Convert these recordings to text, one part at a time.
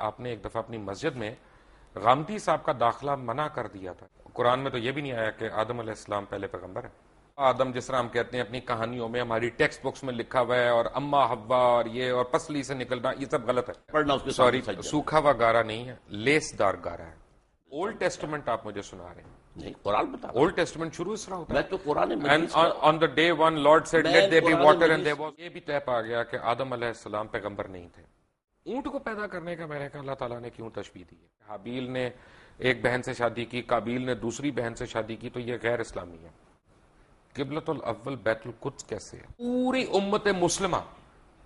آپ نے ایک دفعہ اپنی مسجد میں غامدی صاحب کا داخلہ منع کر دیا تھا. قرآن میں تو یہ بھی نہیں آیا کہ آدم علیہ السلام پہلے پیغمبر ہے. آدم جس طرح ہم کہتے ہیں اپنی کہانیوں میں, ہماری ٹیکسٹ بکس میں لکھا ہوا ہے, اور اما حوا اور یہ اور پسلی سے نکلنا, یہ سب غلط ہے. پڑھنا اس کے سوری, ساتھ سوکھا ہوا گارا نہیں ہے, لیس دار گارا ہے. اولڈ ٹیسٹمنٹ آپ مجھے سنا رہے ہیں. نہیں, قرآن بتا. اولڈ ٹیسٹمنٹ شروع اس طرح ہوتا ہے. میں تو قرآن And مجید کا on the day one Lord said let there be Quran water and Majeed there was. یہ بھی طے پا گیا کہ آدم علیہ السلام پیغمبر نہیں تھے. اونٹ کو پیدا کرنے کا میں نے کہا اللہ تعالیٰ نے کیوں تشبیہ دی ہے؟ حابیل نے ایک بہن سے شادی کی, قابیل نے دوسری بہن سے شادی کی, تو یہ غیر اسلامی ہے. قبلۃ الاول بیت القدس کیسے ہے؟ پوری امت مسلمہ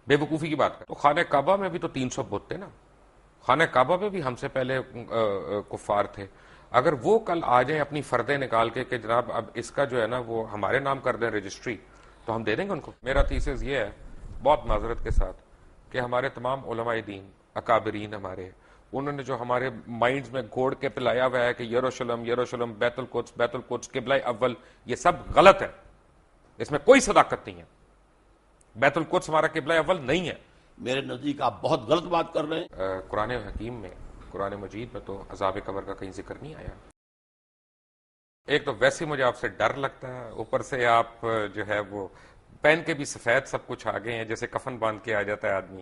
بے وقوفی کی بات ہے. تو خانہ کعبہ میں بھی تو 300 بت تھے نا. خانہ کعبہ میں بھی ہم سے پہلے کفار تھے. اگر وہ کل آ جائیں اپنی فردیں نکال کے کہ جناب اب اس کا جو ہے نا وہ ہمارے نام کر دیں رجسٹری, تو ہم دے دیں گے ان کو. میرا تھیسس یہ ہے بہت معذرت کے ساتھ کہ ہمارے تمام علماء دین اکابرین ہمارے, انہوں نے جو ہمارے مائنڈز میں گھوڑ کے پلایا ہوا ہے کہ یروشلم یروشلم بیت القدس قبلہ اول, یہ سب غلط ہے. اس میں کوئی صداقت نہیں ہے. بیت القدس ہمارا قبلہ اول نہیں ہے. میرے نزدیک آپ بہت غلط بات کر رہے ہیں. قرآن حکیم میں, قرآن مجید میں تو عذاب قبر کا کہیں ذکر نہیں آیا. ایک تو ویسے مجھے آپ سے ڈر لگتا ہے, اوپر سے آپ جو ہے وہ پہن کے بھی سفید سب کچھ آگے ہیں, جیسے کفن باندھ کے آ جاتا ہے آدمی.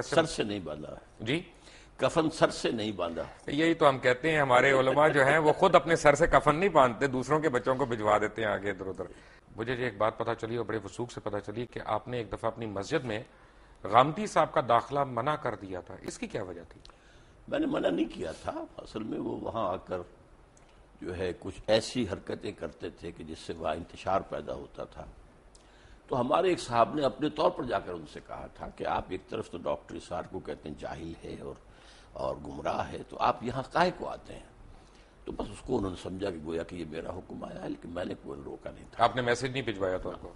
سر سے نہیں باندھا جی, کفن سر سے نہیں باندھا. یہی تو ہم کہتے ہیں ہمارے علماء جو ہیں وہ خود اپنے سر سے کفن نہیں باندھتے, دوسروں کے بچوں کو بھجوا دیتے ہیں آگے ادھر ادھر. مجھے ایک بات پتہ چلی اور بڑے وثوق سے پتہ چلی کہ آپ نے ایک دفعہ اپنی مسجد میں غامدی صاحب کا داخلہ منع کر دیا تھا. اس کی کیا وجہ تھی؟ میں نے منع نہیں کیا تھا. اصل میں وہ وہاں آ کر جو ہے کچھ ایسی حرکتیں کرتے تھے کہ جس سے وہاں انتشار پیدا ہوتا تھا. تو ہمارے ایک صاحب نے اپنے طور پر جا کر ان سے کہا تھا کہ آپ ایک طرف تو ڈاکٹر اسار کو کہتے ہیں جاہل ہے اور گمراہ ہے, تو آپ یہاں کاہے کو آتے ہیں؟ تو بس اس کو انہوں نے سمجھا کہ گویا کہ یہ میرا حکم آیا ہے, لیکن میں نے کوئی روکا نہیں تھا. آپ نے میسج نہیں بھجوایا تھا ان کو؟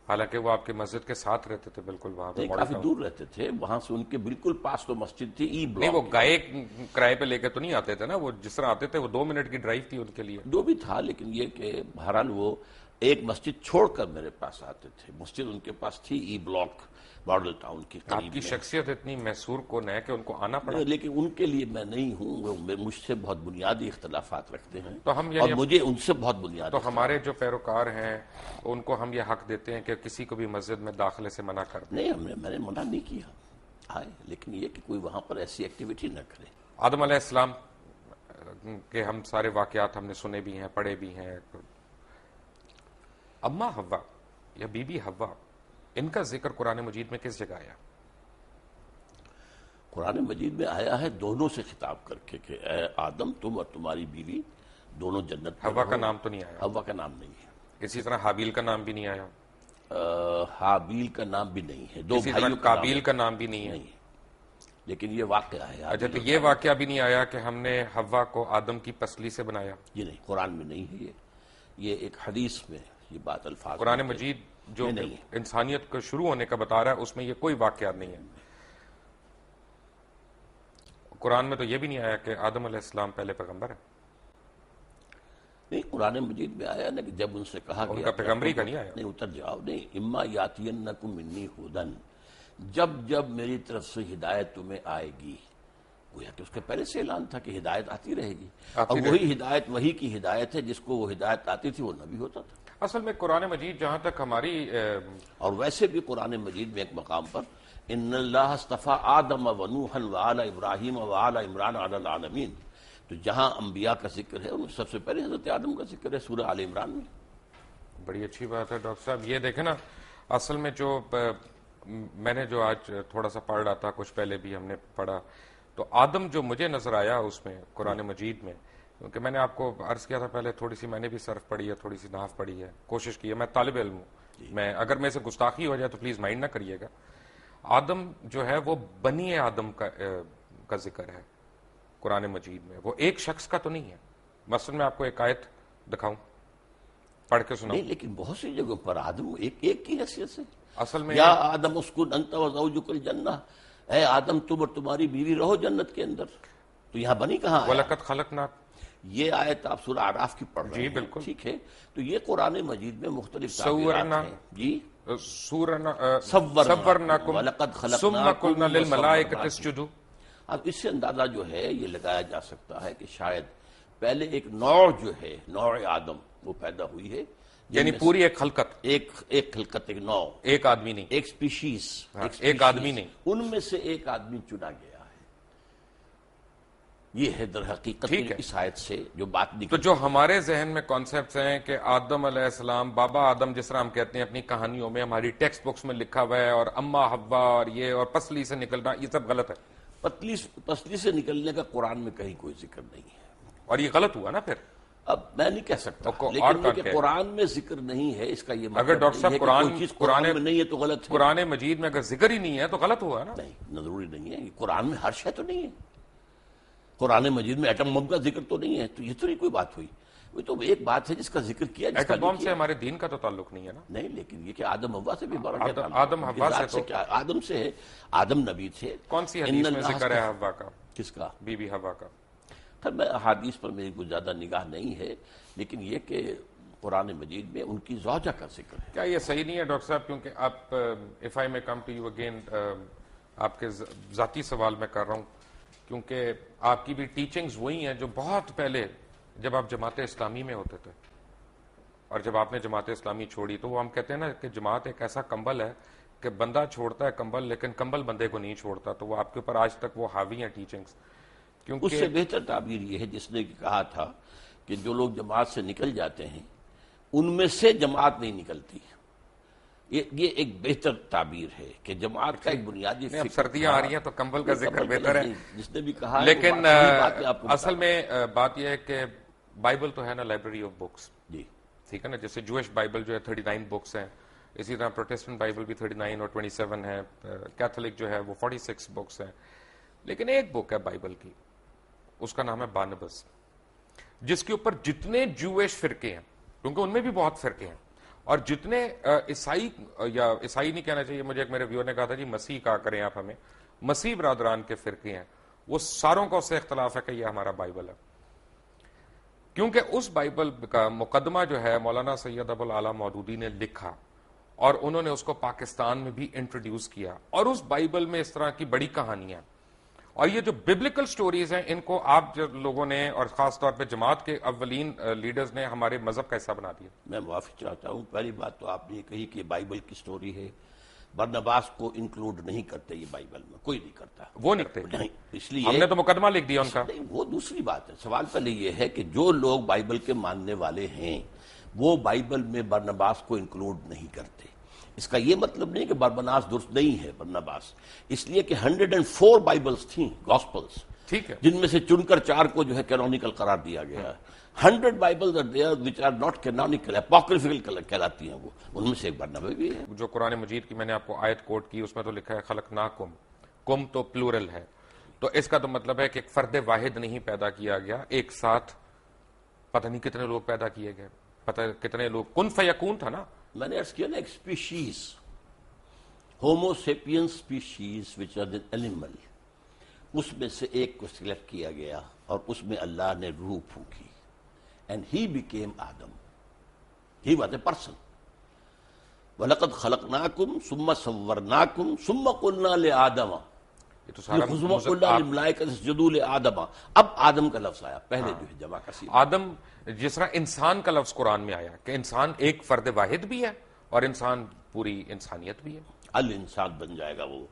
حالانکہ وہ آپ کے مسجد کے ساتھ رہتے تھے بالکل وہاں پہ, کافی دور رہتے تھے. وہاں سے ان کے بالکل پاس تو مسجد تھی ای بلاک. نہیں, وہ گائے کرائے پہ لے کے تو نہیں آتے تھے نا, وہ جس طرح آتے تھے وہ 2 منٹ کی ڈرائیو تھی ان کے لیے. جو بھی تھا, لیکن یہ کہ بہرحال وہ ایک مسجد چھوڑ کر میرے پاس آتے تھے. مسجد ان کے پاس تھی ای بلاک ماڈل ٹاؤن کی قریب. آپ کی شخصیت اتنی محصور کون ہے کہ ان کو آنا پڑا؟ لیکن ان کے لیے میں نہیں ہوں, وہ مجھ سے بہت بنیادی اختلافات رکھتے ہیں تو ہم اور مجھے ان سے بہت بنیادی. تو ہمارے جو پیروکار ہیں ان کو ہم یہ حق دیتے ہیں کہ کسی کو بھی مسجد میں داخلے سے منع کر دیں. نہیں, میں نے منع نہیں کیا آئے, لیکن یہ کہ کوئی وہاں پر ایسی ایکٹیویٹی نہ کرے. آدم علیہ السلام کے ہم سارے واقعات ہم نے سنے بھی ہیں, پڑھے بھی ہیں. اما حوا یا بی بی حوا, ان کا ذکر قرآن مجید میں کس جگہ آیا؟ قرآن مجید میں آیا ہے دونوں سے خطاب کر کے کہ اے آدم تم اور تمہاری بیوی دونوں جنت میں حوا رہو. کا نام تو نہیں آیا. حوا کا نام نہیں ہے. اسی طرح حابیل کا نام بھی نہیں آیا. حابیل کا نام بھی نہیں ہے. 2 اسی طرح قابیل کا نام بھی نہیں ہے. لیکن یہ واقعہ ہے. اچھا, تو یہ واقعہ بھی نہیں آیا کہ ہم نے حوا کو آدم کی پسلی سے بنایا؟ یہ نہیں, قرآن میں نہیں ہے. یہ ایک حدیث میں یہ بات الفاظ. قرآن مجید جو انسانیت کو شروع ہونے کا بتا رہا ہے اس میں یہ کوئی واقعات نہیں ہے. قرآن میں تو یہ بھی نہیں آیا کہ آدم علیہ السلام پہلے پیغمبر ہے. نہیں, قرآن مجید میں آیا نا کہ جب ان سے کہا ان کا پیغمبری کا نہیں آیا. نہیں, اتر جاؤ. نہیں, اما یاتینکم منی ھدی, جب جب میری طرف سے ہدایت تمہیں آئے گی. گویا کہ اس کے پہلے سے اعلان تھا کہ ہدایت آتی رہے گی, اور وہی ہدایت وہی کی ہدایت ہے جس کو وہ ہدایت آتی تھی وہ نبی ہوتا تھا. اصل میں قرآن مجید جہاں تک ہماری اور ویسے بھی قرآن مجید میں ایک مقام پر ان اللہ اصطفیٰ آدم و نوحا وآل ابراہیم وآل عمران علی العالمین, تو جہاں انبیاء کا ذکر ہے ان سب سے پہلے حضرت آدم کا ذکر ہے سورہ آل عمران میں. بڑی اچھی بات ہے ڈاکٹر صاحب. یہ دیکھیں نا, اصل میں جو میں نے جو آج تھوڑا سا پڑھ رہا تھا, کچھ پہلے بھی ہم نے پڑھا, تو آدم جو مجھے نظر آیا اس میں قرآن مجید میں, کیونکہ میں نے آپ کو عرض کیا تھا پہلے تھوڑی سی میں نے بھی صرف پڑھی ہے, تھوڑی سی نحو پڑھی ہے, کوشش کی ہے. میں طالب علم ہوں, میں اگر میں سے گستاخی ہو جائے تو پلیز مائنڈ نہ کریے گا. آدم جو ہے وہ بنی آدم کا ذکر ہے قرآن مجید میں, وہ ایک شخص کا تو نہیں ہے. مثلا میں آپ کو ایک آیت دکھاؤں, پڑھ کے سناؤں. نہیں, لیکن بہت سی جگہوں پر آدم ایک کی حیثیت سے. اصل میں یا آدم اسکن انت وزوجک الجنہ, اے آدم تم اور تمہاری بیوی رہو جنت کے اندر. تو یہاں بنی کہاں ہے؟ وَلَقَدْ خَلَقْنَاكُمْ, یہ آیت آپ سورہ اعراف کی پڑھ رہے ہیں. جی بالکل, ٹھیک ہے. تو یہ قرآن مجید میں مختلف تعبیرات ہیں. جی, صورناکم ثم قلنا للملائکۃ اسجدوا, اب اس سے اندازہ جو ہے یہ لگایا جا سکتا ہے کہ شاید پہلے ایک نوع جو ہے نوع آدم وہ پیدا ہوئی ہے، یعنی پوری ایک خلقت، ایک خلقت، ایک نوع، ایک آدمی نہیں، ایک سپیشیز، ایک آدمی نہیں، ان میں سے ایک آدمی چنا گیا ہے۔ یہ ہے در حقیقت اس آیت سے جو بات نکلی۔ تو جو ہمارے ذہن میں کانسیپٹس ہیں کہ آدم علیہ السلام، بابا آدم جس طرح ہم کہتے ہیں اپنی کہانیوں میں، ہماری ٹیکسٹ بکس میں لکھا ہوا ہے، اور اما حوا اور یہ اور پسلی سے نکلنا، یہ سب غلط ہے۔ پسلی سے نکلنے کا قرآن میں کہیں کوئی ذکر نہیں ہے، اور یہ غلط ہوا نا پھر۔ اب میں نہیں کہہ سکتا، لیکن یہ کہ قرآن میں ذکر نہیں ہے اس کا یہ مطلب اگر ڈاکٹر صاحب قرآن میں نہیں ہے تو غلط ہے۔ قرآن مجید میں اگر ذکر ہی نہیں ہے تو غلط ہوا نا۔ نہیں، ضروری نہیں ہے، قرآن میں ہر شے تو نہیں ہے، قرآن مجید میں ایٹم بم کا ذکر تو نہیں ہے، تو یہ تو نہیں کوئی بات ہوئی، وہ تو ایک بات ہے جس کا ذکر کیا، جس کا ایٹم بم سے ہمارے دین کا تو تعلق نہیں ہے نا۔ نہیں، لیکن یہ کہ آدم حوا سے بھی بڑا آدم حوا سے تو کیا، آدم سے ہے، آدم نبی تھے۔ کون سی حدیث میں ذکر ہے حوا کا؟ کس کا؟ بی بی حوا کا۔ خیر میں احادیث پر میری کوئی زیادہ نگاہ نہیں ہے، لیکن یہ کہ قرآن مجید میں ان کی زوجہ کا ذکر ہے۔ کیا یہ صحیح نہیں ہے ڈاکٹر صاحب؟ کیونکہ آپ اف آئی میں کم ٹو یو اگین، آپ کے ذاتی سوال میں کر رہا ہوں، کیونکہ آپ کی بھی ٹیچنگز وہی ہیں جو بہت پہلے جب آپ جماعت اسلامی میں ہوتے تھے، اور جب آپ نے جماعت اسلامی چھوڑی تو وہ ہم کہتے ہیں نا کہ جماعت ایک ایسا کمبل ہے کہ بندہ چھوڑتا ہے کمبل، لیکن کمبل بندے کو نہیں چھوڑتا، تو وہ آپ کے اوپر آج تک وہ حاوی ہیں ٹیچنگز۔ اس سے بہتر تعبیر یہ ہے جس نے کہا تھا کہ جو لوگ جماعت سے نکل جاتے ہیں ان میں سے جماعت نہیں نکلتی، یہ ایک بہتر تعبیر ہے کہ جماعت کا ایک بنیادی اب سردیاں آ رہی ہیں تو کمبل کا ذکر بہتر ہے، جس نے بھی کہا، لیکن اصل میں بات یہ ہے کہ بائبل تو ہے نا لائبریری آف بکس، جی ٹھیک ہے نا، جیسے جوش بائبل جو ہے 39 بکس ہیں، اسی طرح پروٹسٹنٹ بائبل بھی 39 اور 27 ہے، کیتھولک جو ہے وہ 46 بکس ہیں، لیکن ایک بک ہے بائبل کی، اس کا نام ہے بارنبس، جس کے اوپر جتنے جوش فرقے ہیں، کیونکہ ان میں بھی بہت فرقے ہیں، اور جتنے عیسائی، یا عیسائی نہیں کہنا چاہیے مجھے، ایک میرے ویور نے کہا تھا جی مسیح کہا کریں آپ ہمیں، مسیح برادران کے فرقے ہیں، وہ ساروں کا اس سے اختلاف ہے کہ یہ ہمارا بائبل ہے، کیونکہ اس بائبل کا مقدمہ جو ہے مولانا سید ابو العلا مودودی نے لکھا، اور انہوں نے اس کو پاکستان میں بھی انٹروڈیوس کیا، اور اس بائبل میں اس طرح کی بڑی کہانیاں، اور یہ جو ببلیکل سٹوریز ہیں ان کو آپ لوگوں نے اور خاص طور پہ جماعت کے اولین لیڈرز نے ہمارے مذہب کا حصہ بنا دیا۔ میں معافی چاہتا ہوں، پہلی بات تو آپ نے کہی کہ بائبل کی سٹوری ہے، برنباس کو انکلوڈ نہیں کرتے یہ بائبل میں، کوئی نہیں کرتا، وہ نہیں، اس لیے ہم نے تو مقدمہ لکھ دیا ان کا۔ نہیں، وہ دوسری بات ہے، سوال پہلے یہ ہے کہ جو لوگ بائبل کے ماننے والے ہیں وہ بائبل میں برنباس کو انکلوڈ نہیں کرتے، اس کا یہ مطلب نہیں کہ برنباس درست نہیں ہے، برنباس اس لیے کہ 104 بائبلز تھیں، گاسپلز، ٹھیک ہے، جن میں سے چن کر 4 کو جو ہے کینونیکل قرار دیا گیا ہے، 100 bibles are there which are not canonical، apocryphal کہلاتی ہیں، وہ ان میں سے ایک برنبا بھی ہے۔ جو قرآن مجید کی میں نے آپ کو آیت کوٹ کی، اس میں تو لکھا ہے خلقناکم، کم تو پلورل ہے، تو اس کا تو مطلب ہے کہ ایک فرد واحد نہیں پیدا کیا گیا، ایک ساتھ پتہ نہیں کتنے لوگ پیدا کیے گئے، پتہ کتنے لوگ، کن فیکون تھا نا۔ میں نے عرض کیا نا ایک species, homo sapiens species which are an animal, اس میں سے ایک کو سلیکٹ کیا گیا اور اس میں اللہ نے روح پھونکی، and he became Adam, he was a person, وَلَقَدْ خَلَقْنَاكُمْ ثُمَّ صَوَّرْنَاكُمْ ثُمَّ قُلْنَا لِآدَمَ آدم، اب آدم کا لفظ آیا، پہلے جو ہے جمع کا صیغہ آدم، جس طرح انسان کا لفظ قرآن میں آیا کہ انسان ایک فرد واحد بھی ہے اور انسان پوری انسانیت بھی ہے، الانسان بن جائے گا وہ،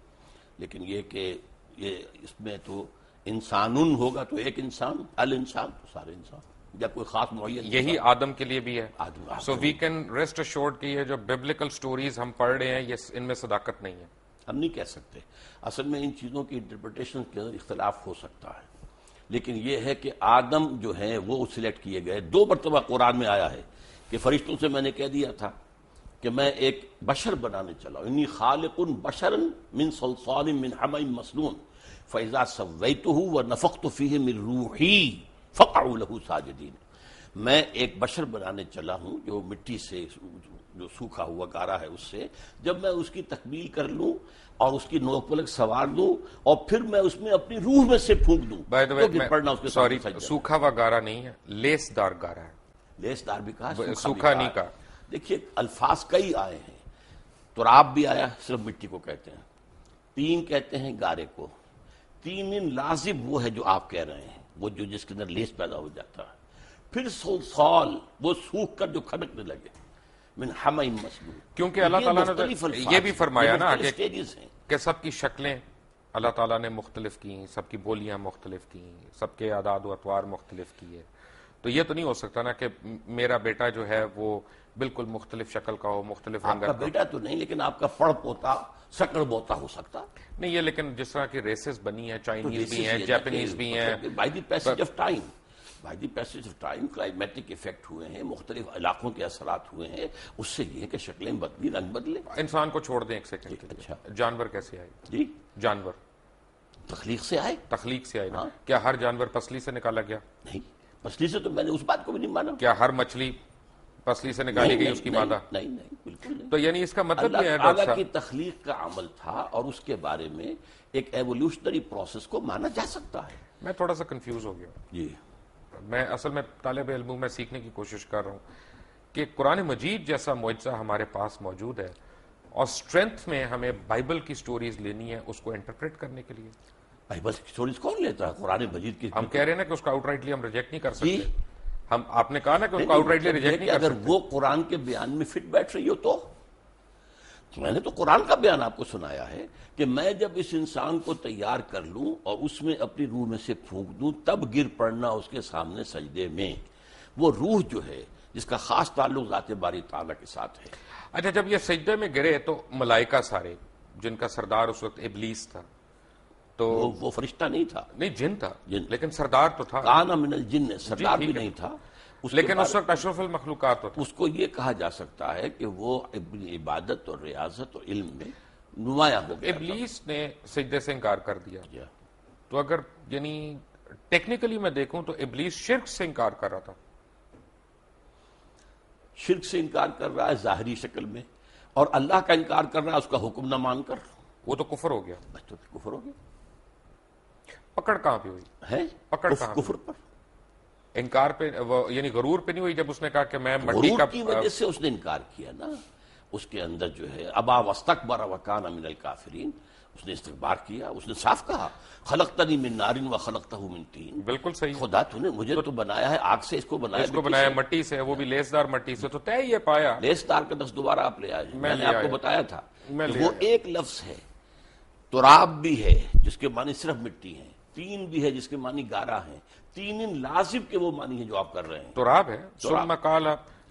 لیکن یہ کہ یہ اس میں تو انسانن ہوگا تو ایک انسان، الانسان تو سارے انسان، یا کوئی خاص معین، یہی آدم کے لیے بھی ہے۔ سو وی کین ریسٹ ایشورڈ کہ یہ جو ببلیکل سٹوریز ہم پڑھ رہے ہیں یہ ان میں صداقت نہیں ہے، ہم نہیں کہہ سکتے، اصل میں ان چیزوں کی انٹرپریٹیشن کے اندر اختلاف ہو سکتا ہے، لیکن یہ ہے کہ آدم جو ہیں وہ سلیکٹ کیے گئے، 2 مرتبہ قرآن میں آیا ہے کہ فرشتوں سے میں نے کہہ دیا تھا کہ میں ایک بشر بنانے چلا ہوں، انی خالق بشرا من صلصال من حمأ مسنون فاذا سویتہ ونفخت فیہ من روحی فقعوا لہ ساجدین، میں ایک بشر بنانے چلا ہوں جو مٹی سے، جو سوکھا ہوا گارا ہے، اس سے جب میں اس کی تکمیل کر لوں اور اس کی نوک پلک سوار دوں اور پھر میں اس میں اپنی روح میں سے پھونک دوں تو پھر پڑھنا اس کے سامنے سجدہ۔ سوکھا ہوا گارا نہیں ہے، لیس دار گارا ہے، لیس دار بھی کہا، سوکھا نہیں کہا۔ دیکھیے الفاظ کئی آئے ہیں، تراب بھی آیا، صرف مٹی کو کہتے ہیں، تین کہتے ہیں گارے کو، تین لازم وہ ہے جو آپ کہہ رہے ہیں، وہ جو جس کے اندر لیس پیدا ہو جاتا ہے، پھر سال وہ سوکھ کر جو کھڑکنے لگے، من حمئ مسنون، کیونکہ اللہ تعالیٰ نے یہ بھی فرمایا نا ہیں کہ سب کی شکلیں اللہ تعالیٰ نے مختلف کی، سب کی بولیاں مختلف کی، سب کے اعداد و اطوار مختلف کیے، تو یہ تو نہیں ہو سکتا نا کہ میرا بیٹا جو ہے وہ بالکل مختلف شکل کا ہو، مختلف آپ کا بیٹا تو نہیں، لیکن آپ کا پڑ پوتا سکڑ بوتا ہو سکتا نہیں، یہ لیکن جس طرح کی ریسز بنی ہیں، چائنیز بھی ہیں، جاپنیز بھی ہیں، by the passage of time, by the passage of time climatic effect ہوئے ہیں، مختلف علاقوں کے اثرات ہوئے ہیں، اس سے یہ ہے کہ شکلیں بدلی، رنگ بدلے۔ انسان کو چھوڑ دیں ایک سیکنڈ کے لیے، اچھا، جانور کیسے آئے؟ جی جانور تخلیق سے آئے، تخلیق سے آئے نا؟ کیا ہر جانور پسلی سے نکالا گیا؟ نہیں، پسلی سے تو میں نے اس بات کو بھی نہیں مانا۔ کیا ہر مچھلی پسلی سے نکالی گئی اس کی مادہ؟ نہیں نہیں، بالکل نہیں۔ تو یعنی اس کا مطلب یہ ہے اللہ ڈاکٹر تعالیٰ کی صاحب، تخلیق کا عمل تھا اور اس کے بارے میں ایک ایوولوشنری پروسیس کو مانا جا سکتا ہے۔ میں تھوڑا سا کنفیوز ہو گیا، جی، میں اصل میں طالب علم ہوں، میں سیکھنے کی کوشش کر رہا ہوں کہ قرآن مجید جیسا معجزہ ہمارے پاس موجود ہے اور اسٹرینتھ میں ہمیں بائبل کی سٹوریز لینی ہے اس کو انٹرپریٹ کرنے کے لیے۔ بائبل کی سٹوریز کون لیتا ہے؟ قرآن مجید کی ہم کہہ رہے ہیں نا کہ اس کو آؤٹ رائٹلی ہم ریجیکٹ نہیں کر جی، سکتے، ہم آپ نے کہا نا کہ اس کو آؤٹ رائٹلی ریجیکٹ نہیں کر اگر سکتے۔ وہ قرآن کے بیان میں فٹ بیٹھ رہی ہو تو میں نے تو قرآن کا بیان آپ کو سنایا ہے کہ میں جب اس انسان کو تیار کر لوں اور اس میں اپنی روح میں سے پھونک دوں تب گر پڑنا اس کے سامنے سجدے میں۔ وہ روح جو ہے جس کا خاص تعلق ذات باری تعالیٰ کے ساتھ ہے۔ اچھا، جب یہ سجدے میں گرے تو ملائکہ سارے، جن کا سردار اس وقت ابلیس تھا، تو وہ فرشتہ نہیں تھا، نہیں جن تھا، جن لیکن سردار تو تھا، کان من الجن، سردار بھی ٹھیک ہے، نہیں تھا، لیکن اس وقت اشرف المخلوقات تو تھا۔ اس کو یہ کہا جا سکتا ہے کہ وہ اپنی عبادت اور ریاضت اور علم میں نمایاں ہو گیا تھا۔ ابلیس نے سجدے سے انکار کر دیا، جی، تو اگر یعنی ٹیکنیکلی میں دیکھوں تو ابلیس شرک سے انکار کر رہا تھا۔ شرک سے انکار کر رہا ہے ظاہری شکل میں، اور اللہ کا انکار کر رہا ہے اس کا حکم نہ مان کر، وہ تو کفر ہو گیا۔ بس تو کفر ہو گیا پکڑ کہاں پہ ہوئی؟ ہے، پکڑ کہاں پہ؟ کفر پر، انکار پہ یعنی غرور پہ نہیں ہوئی جب اس نے کہا کہ میں مٹی غرور کا کی وجہ سے اس نے انکار کیا نا۔ اس کے اندر جو ہے ابا واستکبر وکان من الکافرین، اس نے استکبار کیا، اس نے صاف کہا خلقتنی من نار وخلقتہ من طین، بالکل صحیح، خدا تو نے مجھے تو بنایا ہے آگ سے، اس کو بنایا اس کو بنایا مٹی سے، وہ بھی لیسدار مٹی سے، تو طے یہ پایا۔ لیس دار کا لفظ دوبارہ آپ لے آئے، میں نے لے آپ کو آیا، بتایا تھا میں کہ لے وہ آیا۔ ایک لفظ ہے، تراب بھی ہے جس کے معنی صرف مٹی ہیں، تین بھی ہے جس کے معنی گارا ہیں، تین لازم کے وہ معنی ہیں جو آپ کر رہے ہیں۔ تراب ہے، ثم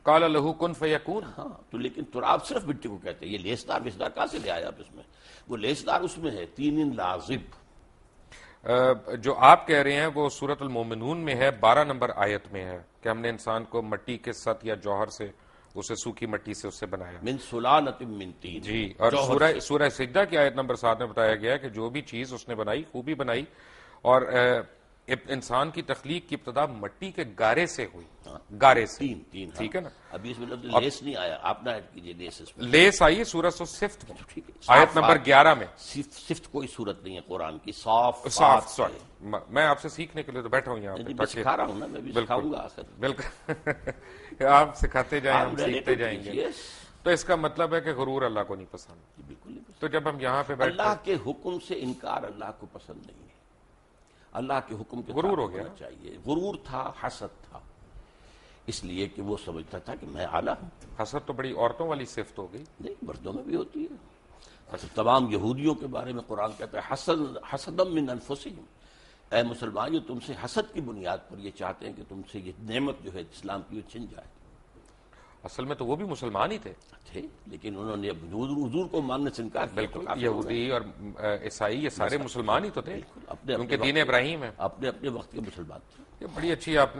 قال لہ کن فیکون۔ ہاں تو لیکن تراب صرف مٹی کو کہتے ہیں، یہ لیسدار ویسدار کہاں سے لے آیا آپ اس میں؟ وہ لیسدار اس میں ہے، تین لازم۔ جو آپ کہہ رہے ہیں وہ سورۃ المومنون میں ہے، 12 نمبر آیت میں ہے کہ ہم نے انسان کو مٹی کے ست یا جوہر سے، اسے سوکھی مٹی سے اس سے بنایا۔ من سلالۃ من طین، جی، اور سورہ سجدہ کی آیت نمبر 7 میں بتایا گیا ہے کہ جو بھی چیز اس نے بنائی خوبی بنائی، اور انسان کی تخلیق کی ابتدا مٹی کے گارے سے ہوئی، گارے سے، تین ٹھیک ہے نا؟ ابھی اس میں لفظ لیس نہیں آیا، آپ نہ ایڈ کیجئے لیس اس میں، لیس آئی سورۃ الصفت میں، ٹھیک ہے، آیت نمبر 11 میں۔ صفت کوئی صورت نہیں ہے قرآن کی، صاف صاف، سوری، میں آپ سے سیکھنے کے لیے تو بیٹھا ہوں یہاں پہ، میں سکھا رہا ہوں نا، میں بھی سکھاؤں گا آخر، بالکل آپ سکھاتے جائیں، ہم سیکھتے جائیں گے۔ تو اس کا مطلب ہے کہ غرور اللہ کو نہیں پسند، بالکل نہیں پسند۔ تو جب ہم یہاں پہ بیٹھتے اللہ کے حکم سے انکار اللہ کو پسند نہیں ہے، اللہ کے حکم کے غرور ہو تابع گیا ہونا چاہیے۔ غرور تھا، حسد تھا، اس لیے کہ وہ سمجھتا تھا کہ میں اعلیٰ ہوں۔ حسد تو بڑی عورتوں والی صفت ہو گئی۔ نہیں، مردوں میں بھی ہوتی ہے۔ اچھا، تمام یہودیوں کے بارے میں قرآن کہتا ہے حسدم من انفسہم، اے مسلمان، یہ تم سے حسد کی بنیاد پر یہ چاہتے ہیں کہ تم سے یہ نعمت جو ہے اسلام کی وہ چھن جائے۔ اصل میں تو وہ بھی مسلمان ہی تھے، لیکن انہوں نے حضور کو ماننے سے انکار کیا۔ بالکل، یہودی اور عیسائی یہ سارے مسلمان ہی تو تھے، کیونکہ دین ابراہیم ہے، اپنے اپنے وقت کے مسلمان تھے۔ یہ بڑی اچھی آپ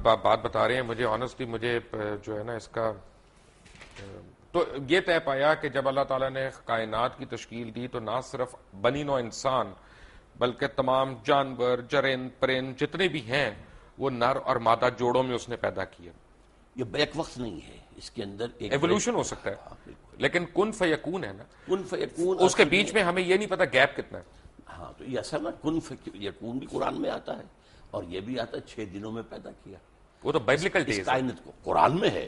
بات بتا رہے ہیں مجھے، آنیسٹلی مجھے جو ہے نا اس کا تو یہ طے پایا کہ جب اللہ تعالیٰ نے کائنات کی تشکیل دی تو نہ صرف بنی نوع انسان بلکہ تمام جانور، جرند، پرند جتنے بھی ہیں وہ نر اور مادہ جوڑوں میں اس نے پیدا کیا۔ یہ بیک وقت نہیں ہے، اس کے اندر ایک ایوولوشن ہو سکتا ہے، لیکن کن فیکون ہے نا، کن فیکون، اس کے بیچ میں ہمیں یہ نہیں پتا گیپ کتنا ہے۔ ہاں تو یہ اصل میں کن فیکون بھی قرآن میں آتا ہے، اور یہ بھی آتا ہے 6 دنوں میں پیدا کیا۔ وہ تو بائبلیکل اس ڈیز، کائنات کو قرآن میں ہے،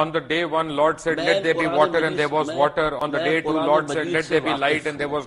on the day one, Lord said, "Let there be water," and there was water. On the day two, Lord said, "Let there be light," and there was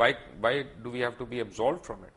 why do we have to be absolved from it?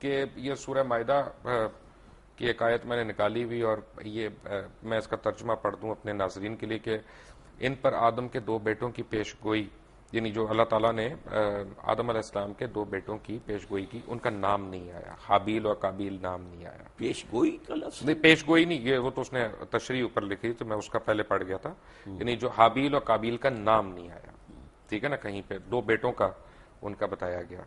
کہ یہ سورہ مائدہ کی ایک آیت میں نے نکالی ہوئی، اور یہ میں اس کا ترجمہ پڑھ دوں اپنے ناظرین کے لیے کہ ان پر آدم کے 2 بیٹوں کی پیش گوئی، یعنی جو اللہ تعالیٰ نے آدم علیہ السلام کے 2 بیٹوں کی پیش گوئی کی، ان کا نام نہیں آیا، حابیل اور قابیل نام نہیں آیا۔ پیش گوئی کا لفظ نہیں، پیش گوئی نہیں، یہ وہ تو اس نے تشریح اوپر لکھی تو میں اس کا پہلے پڑھ گیا تھا، یعنی جو حابیل اور قابیل کا نام نہیں آیا، ٹھیک ہے نا، کہیں پہ 2 بیٹوں کا ان کا بتایا گیا۔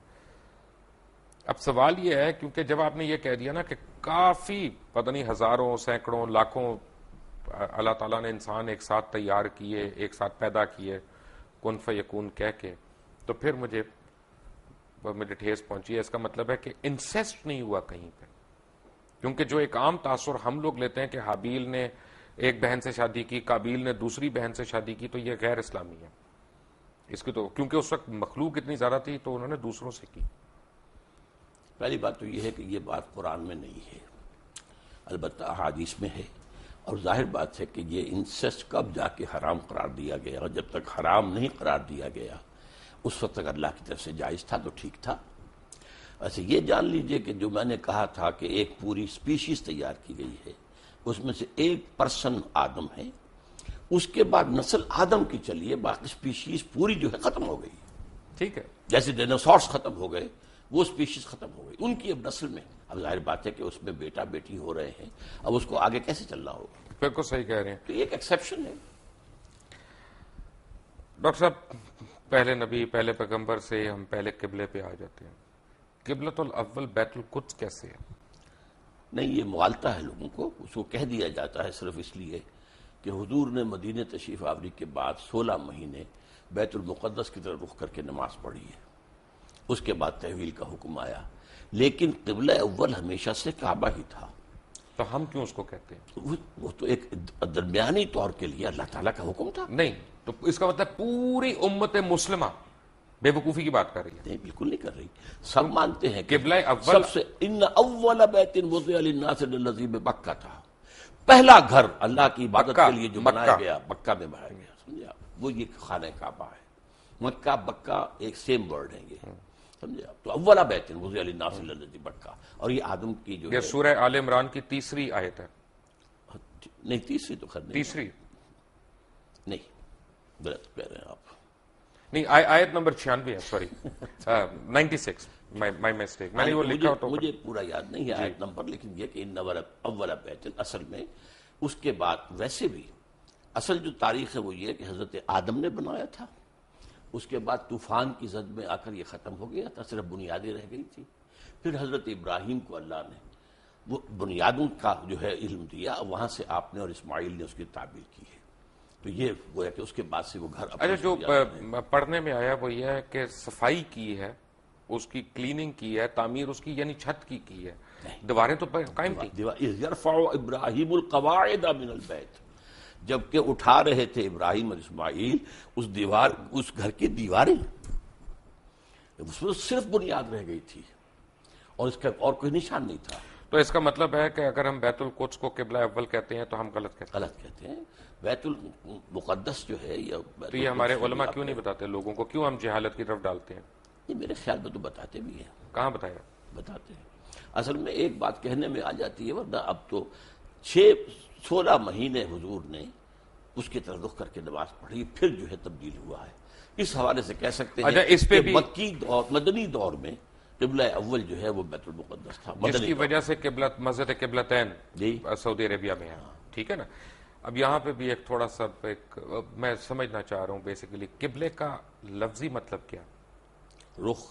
اب سوال یہ ہے، کیونکہ جب آپ نے یہ کہہ دیا نا کہ کافی پتہ نہیں ہزاروں سینکڑوں لاکھوں اللہ تعالیٰ نے انسان ایک ساتھ تیار کیے، ایک ساتھ پیدا کیے کن فیکون کہہ کے، تو پھر مجھے ٹھیس پہنچی ہے۔ اس کا مطلب ہے کہ انسیسٹ نہیں ہوا کہیں پہ، کیونکہ جو ایک عام تاثر ہم لوگ لیتے ہیں کہ حابیل نے ایک بہن سے شادی کی، قابیل نے دوسری بہن سے شادی کی، تو یہ غیر اسلامی ہے اس کی، تو کیونکہ اس وقت مخلوق اتنی زیادہ تھی تو انہوں نے دوسروں سے کی۔ پہلی بات تو یہ ہے کہ یہ بات قرآن میں نہیں ہے، البتہ احادیث میں ہے، اور ظاہر بات ہے کہ یہ انسیسٹ کب جا کے حرام قرار دیا گیا، اور جب تک حرام نہیں قرار دیا گیا اس وقت تک اللہ کی طرف سے جائز تھا تو ٹھیک تھا۔ ایسے یہ جان لیجئے کہ جو میں نے کہا تھا کہ ایک پوری سپیشیز تیار کی گئی ہے، اس میں سے ایک پرسن آدم ہے، اس کے بعد نسل آدم کی چلیے، باقی سپیشیز پوری جو ہے ختم ہو گئی، ٹھیک ہے، جیسے ڈینوسارس ختم ہو گئے وہ سپیشیز ختم ہو گئی، ان کی اب نسل میں اب ظاہر بات ہے کہ اس میں بیٹا بیٹی ہو رہے ہیں، اب اس کو آگے کیسے چلنا ہوگا؟ بالکل صحیح کہہ رہے ہیں تو یہ ایک ایکسیپشن ہے۔ ڈاکٹر صاحب، پہلے نبی پہلے پیغمبر سے ہم پہلے قبلے پہ آ جاتے ہیں، قبلۃ الاول بیت القدس کیسے ہے؟ نہیں، یہ مغالطہ ہے لوگوں کو، اس کو کہہ دیا جاتا ہے صرف اس لیے کہ حضور نے مدینہ تشریف آوری کے بعد 16 مہینے بیت المقدس کی طرف رخ کر کے نماز پڑھی ہے، اس کے بعد تحویل کا حکم آیا، لیکن قبلہ اول ہمیشہ سے کعبہ ہی تھا۔ تو ہم کیوں اس کو کہتے ہیں؟ وہ تو ایک درمیانی طور کے لیے اللہ تعالیٰ کا حکم تھا۔ نہیں، تو اس کا مطلب پوری امت مسلمہ بے وقوفی کی بات کر رہی ہے؟ نہیں، بالکل نہیں کر رہی، سب مانتے ہیں کہ قبلہ اول سب سے ان اول بیت وضع للناس الذی ببکہ تھا، پہلا گھر اللہ کی عبادت کے لیے جو بنایا گیا مکہ میں بنایا گیا، سمجھے آپ، وہ یہ خانہ کعبہ ہے۔ مکہ بکہ ایک سیم ورڈ ہے یہ، سمجھے آپ، تو اولا بیت وضع للناس الذی ببکہ، اور یہ آدم کی جو یہ سورہ آل عمران کی 3ری آیت ہے۔ نہیں، تیسری تو خیر نہیں، تیسری نہیں، غلط کہہ رہے ہیں آپ، نہیں، آیت نمبر 96 ہے، سوری 96، مائی مسٹیک، میں نے وہ لکھا تو مجھے پورا یاد نہیں ہے آیت نمبر، لیکن یہ کہ ان اول بیت، اصل میں اس کے بعد ویسے بھی اصل جو تاریخ ہے وہ یہ کہ حضرت آدم نے بنایا تھا، اس کے بعد طوفان کی زد میں آ کر یہ ختم ہو گیا تھا، صرف بنیادیں رہ گئی تھی، پھر حضرت ابراہیم کو اللہ نے وہ بنیادوں کا جو ہے علم دیا، وہاں سے آپ نے اور اسماعیل نے اس کی تعبیر کی ہے، تو یہ وہ ہے کہ اس کے بعد سے وہ گھر اچھا، جو پڑھنے میں آیا وہ یہ ہے کہ صفائی کی ہے، اس کی کلیننگ کی ہے، تعمیر اس کی یعنی چھت کی ہے، دیواریں تو قائم تھی۔ یرفع ابراہیم القواعد من البیت، جبکہ اٹھا رہے تھے ابراہیم اور اسماعیل اس گھر کی دیواریں، اس میں صرف بنیاد رہ گئی تھی اور اس کا اور کوئی نشان نہیں تھا۔ تو اس کا مطلب ہے کہ اگر ہم بیت القدس کو قبلہ اول کہتے ہیں تو ہم غلط کہتے ہیں؟ غلط کہتے ہیں، بیت المقدس جو ہے یا تو یہ ہمارے علماء کیوں نہیں بتاتے لوگوں کو، کیوں ہم جہالت کی طرف ڈالتے ہیں؟ یہ میرے خیال میں تو بتاتے بھی ہیں، کہاں بتایا؟ بتاتے ہیں، اصل میں ایک بات کہنے میں آ جاتی ہے، ورنہ اب تو 16 مہینے حضور نے اس کی طرف رخ کر کے نماز پڑھی، پھر جو ہے تبدیل ہوا ہے، اس حوالے سے کہہ سکتے ہیں اس پہ کہ بھی مکی دور مدنی دور میں قبلہ اول جو ہے وہ بیت المقدس تھا، جس کی وجہ سے مسجد قبلتین جی سعودی عربیہ میں ہے، ٹھیک ہے نا۔ اب یہاں پہ بھی ایک تھوڑا سا میں سمجھنا چاہ رہا ہوں، بیسیکلی قبلے کا لفظی مطلب کیا؟ رخ،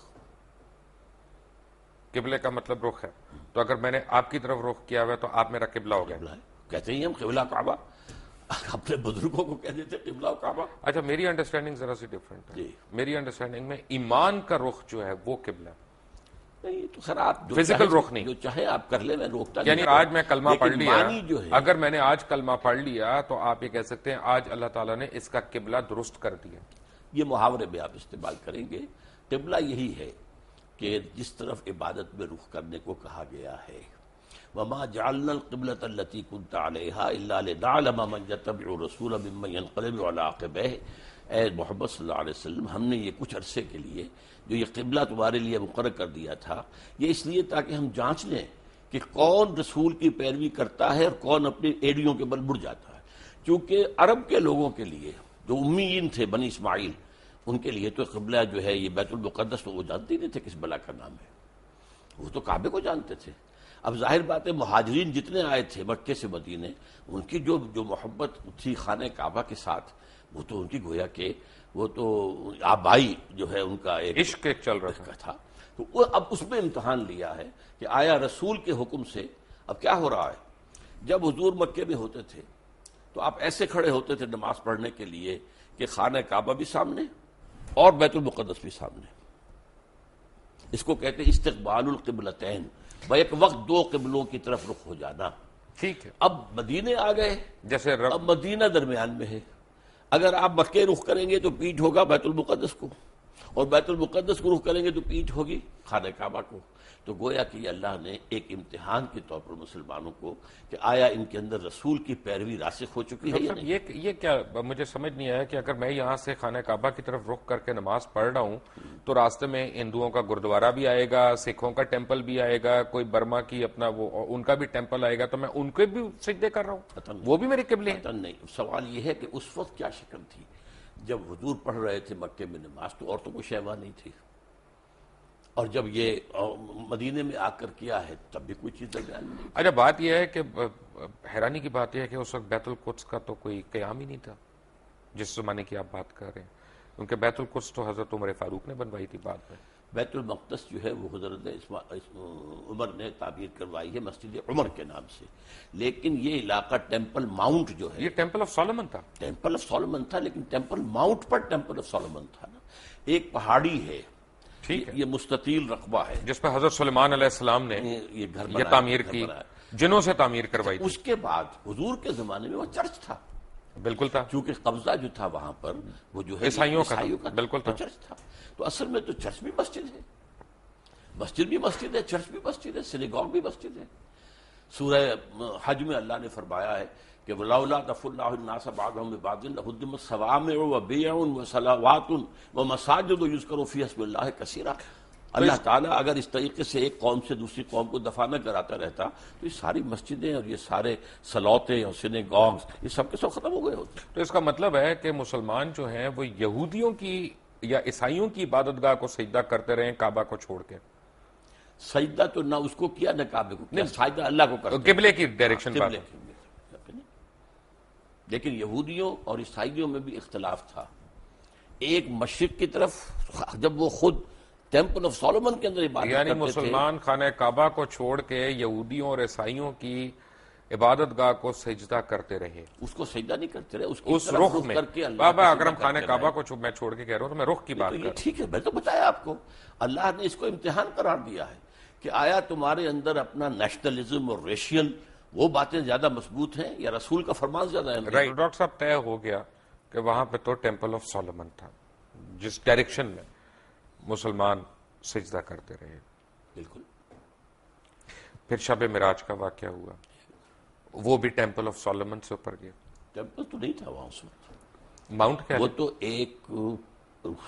قبلے کا مطلب رخ ہے، تو اگر میں نے آپ کی طرف رخ کیا ہوا ہے تو آپ میرا قبلہ ہو گیا۔ قبلہ ہے، کہتے ہیں ہم قبلہ کعبہ، اپنے بزرگوں کو کہہ دیتے قبلہ کعبہ۔ اچھا، میری انڈرسٹینڈنگ ذرا سی ڈفرینٹ ہے، جی، میری انڈرسٹینڈنگ میں ایمان کا رخ جو ہے وہ قبلہ ہے، نہیں تو خیر آپ فزیکل رخ نہیں، جو چاہے آپ کر لیں، میں روکتا نہیں، یعنی آج میں کلمہ پڑھ لیا، جو ہے اگر میں نے آج کلمہ پڑھ لیا تو آپ یہ کہہ سکتے ہیں آج اللہ تعالیٰ نے اس کا قبلہ درست کر دیا۔ یہ محاورے میں آپ استعمال کریں گے، قبلہ یہی ہے کہ جس طرف عبادت میں رخ کرنے کو کہا گیا ہے، وَمَا جَعَلْنَا الْقِبْلَةَ الَّتِي كُنْتَ عَلَيْهَا إِلَّا لِنَعْلَمَ مَن يَتَّبِعُ الرَّسُولَ مِمَّن يَنقَلِبُ عَلَىٰ عَقِبَيْهِ، اے محمد صلی اللہ علیہ وسلم ہم نے یہ کچھ عرصے کے لیے جو یہ قبلہ تمہارے لیے مقرر کر دیا تھا یہ اس لیے تاکہ ہم جانچ لیں کہ کون رسول کی پیروی کرتا ہے اور کون اپنی ایڑیوں کے بل مڑ جاتا ہے. کیونکہ عرب کے لوگوں کے لیے جو امیین تھے بنی اسماعیل ان کے لیے تو قبلہ جو ہے یہ بیت المقدس تو وہ جانتے ہی نہیں تھے کس بلا کا نام ہے, وہ تو کعبے کو جانتے تھے. اب ظاہر بات ہے مہاجرین جتنے آئے تھے مکے سے مدینے ان کی جو محبت تھی خانہ کعبہ کے ساتھ وہ تو ان کی گویا کہ وہ تو آبائی جو ہے ان کا ایک عشق ایک چل رہا تھا. تو وہ اب اس میں امتحان لیا ہے کہ آیا رسول کے حکم سے اب کیا ہو رہا ہے. جب حضور مکے میں ہوتے تھے تو آپ ایسے کھڑے ہوتے تھے نماز پڑھنے کے لیے کہ خانہ کعبہ بھی سامنے اور بیت المقدس بھی سامنے. اس کو کہتے ہیں استقبال القبلتین, بیک وقت دو قبلوں کی طرف رخ ہو جانا. ٹھیک ہے. اب مدینے آ گئے, جیسے اب مدینہ درمیان میں ہے. اگر آپ مکے رخ کریں گے تو پیٹھ ہوگا بیت المقدس کو, اور بیت المقدس کو رخ کریں گے تو پیٹھ ہوگی خانہ کعبہ کو. تو گویا کہ اللہ نے ایک امتحان کے طور پر مسلمانوں کو کہ آیا ان کے اندر رسول کی پیروی راسخ ہو چکی ہے یا نہیں. یہ کیا مجھے سمجھ نہیں آیا کہ اگر میں یہاں سے خانہ کعبہ کی طرف رخ کر کے نماز پڑھ رہا ہوں تو راستے میں ہندوؤں کا گردوارہ بھی آئے گا, سکھوں کا ٹیمپل بھی آئے گا, کوئی برما کی اپنا وہ ان کا بھی ٹیمپل آئے گا, تو میں ان کے بھی سجدے کر رہا ہوں, وہ بھی میری قبلے ہیں. نہیں, سوال یہ ہے کہ اس وقت کیا شکل تھی جب حضور پڑھ رہے تھے مکے میں نماز, تو عورتوں کو شہوہ نہیں تھی, اور جب یہ مدینے میں آ کر کیا ہے تب بھی کوئی چیز درمیان نہیں. اچھا, بات یہ ہے کہ حیرانی کی بات یہ ہے کہ اس وقت بیت القدس کا تو کوئی قیام ہی نہیں تھا جس زمانے کی آپ بات کر رہے ہیں, کیونکہ بیت القدس تو حضرت عمر فاروق نے بنوائی تھی بعد میں. بیت المقدس جو ہے وہ حضرت عمر نے تعبیر کروائی ہے مسجد عمر کے نام سے, لیکن یہ علاقہ ٹیمپل ماؤنٹ جو ہے یہ ٹیمپل آف سولومن تھا. ٹیمپل آف سولومن تھا, لیکن temple Mount per temple of Solomon تھا نا. ایک پہاڑی ہے, ٹھیک ہے, یہ مستطیل رقبہ ہے جس پہ حضرت سلیمان علیہ السلام نے یہ گھر یہ تعمیر کی, جنوں سے تعمیر کروائی تھی. اس کے بعد حضور کے زمانے میں وہ چرچ تھا, بالکل تھا, کیونکہ قبضہ جو تھا وہاں پر وہ جو ہے عیسائیوں کا بالکل تھا, چرچ تھا. تو اصل میں تو چرچ بھی مسجد ہے, مسجد بھی مسجد ہے, چرچ بھی مسجد ہے, سینیگوگ بھی مسجد ہے. سورہ حج میں اللہ نے فرمایا ہے کہ وَلَوْلَا دَفْعُ اللَّهُ النَّاسَ بَعْضَهُم بِبَعْضٍ لَهُدِّمَتْ صَوَامِعُ وَبِيَعٌ وَصَلَوَاتٌ وَمَسَاجِدُ يُذْكَرُ فِيهَا اسْمُ اللَّهِ كَثِيرًا. اللہ تعالیٰ اگر اس طریقے سے ایک قوم سے دوسری قوم کو دفاع نہ کراتا رہتا تو یہ ساری مسجدیں اور یہ سارے سلوتے اور سینیگوگز یہ سب کے سب ختم ہو گئے ہوتے. تو اس کا مطلب ہے کہ مسلمان جو ہیں وہ یہودیوں کی یا عیسائیوں کی عبادت گاہ کو سجدہ کرتے رہے کعبہ کو چھوڑ کے. سجدہ تو نہ اس کو کیا نہ کعبے کو کیا, سجدہ اللہ کو کرتے, قبلے کی ڈائریکشن پر. لیکن یہودیوں اور عیسائیوں میں بھی اختلاف تھا. ایک مشرق کی طرف جب وہ خود ٹیمپل آف سولومن کے اندر عبادت یعنی کرتے مسلمان خانہ کعبہ کو چھوڑ کے یہودیوں اور عیسائیوں کی عبادت گاہ کو سجدہ کرتے رہے, اس کو سجدہ نہیں کرتے رہے, اس رخ میں. بابا اگر ہم خانہ کعبہ کو میں چھوڑ کے کہہ رہا ہوں تو میں رخ کی بات کر رہا ہوں. ٹھیک ہے, میں تو بتایا آپ کو, اللہ نے اس کو امتحان قرار دیا ہے کہ آیا تمہارے اندر اپنا نیشنلزم اور ریشیل وہ باتیں زیادہ مضبوط ہیں یا رسول کا فرمان زیادہ ہے. رائٹ ڈاکٹر صاحب, طے ہو گیا کہ وہاں پہ تو ٹیمپل آف سولومن تھا جس ڈائریکشن میں مسلمان سجدہ کرتے رہے. بالکل. پھر شب معراج کا واقعہ ہوا, وہ بھی ٹیمپل آف سولومن سے اوپر گیا. ٹیمپل تو نہیں تھا وہاں اس وقت, ماؤنٹ کیا وہ تو ایک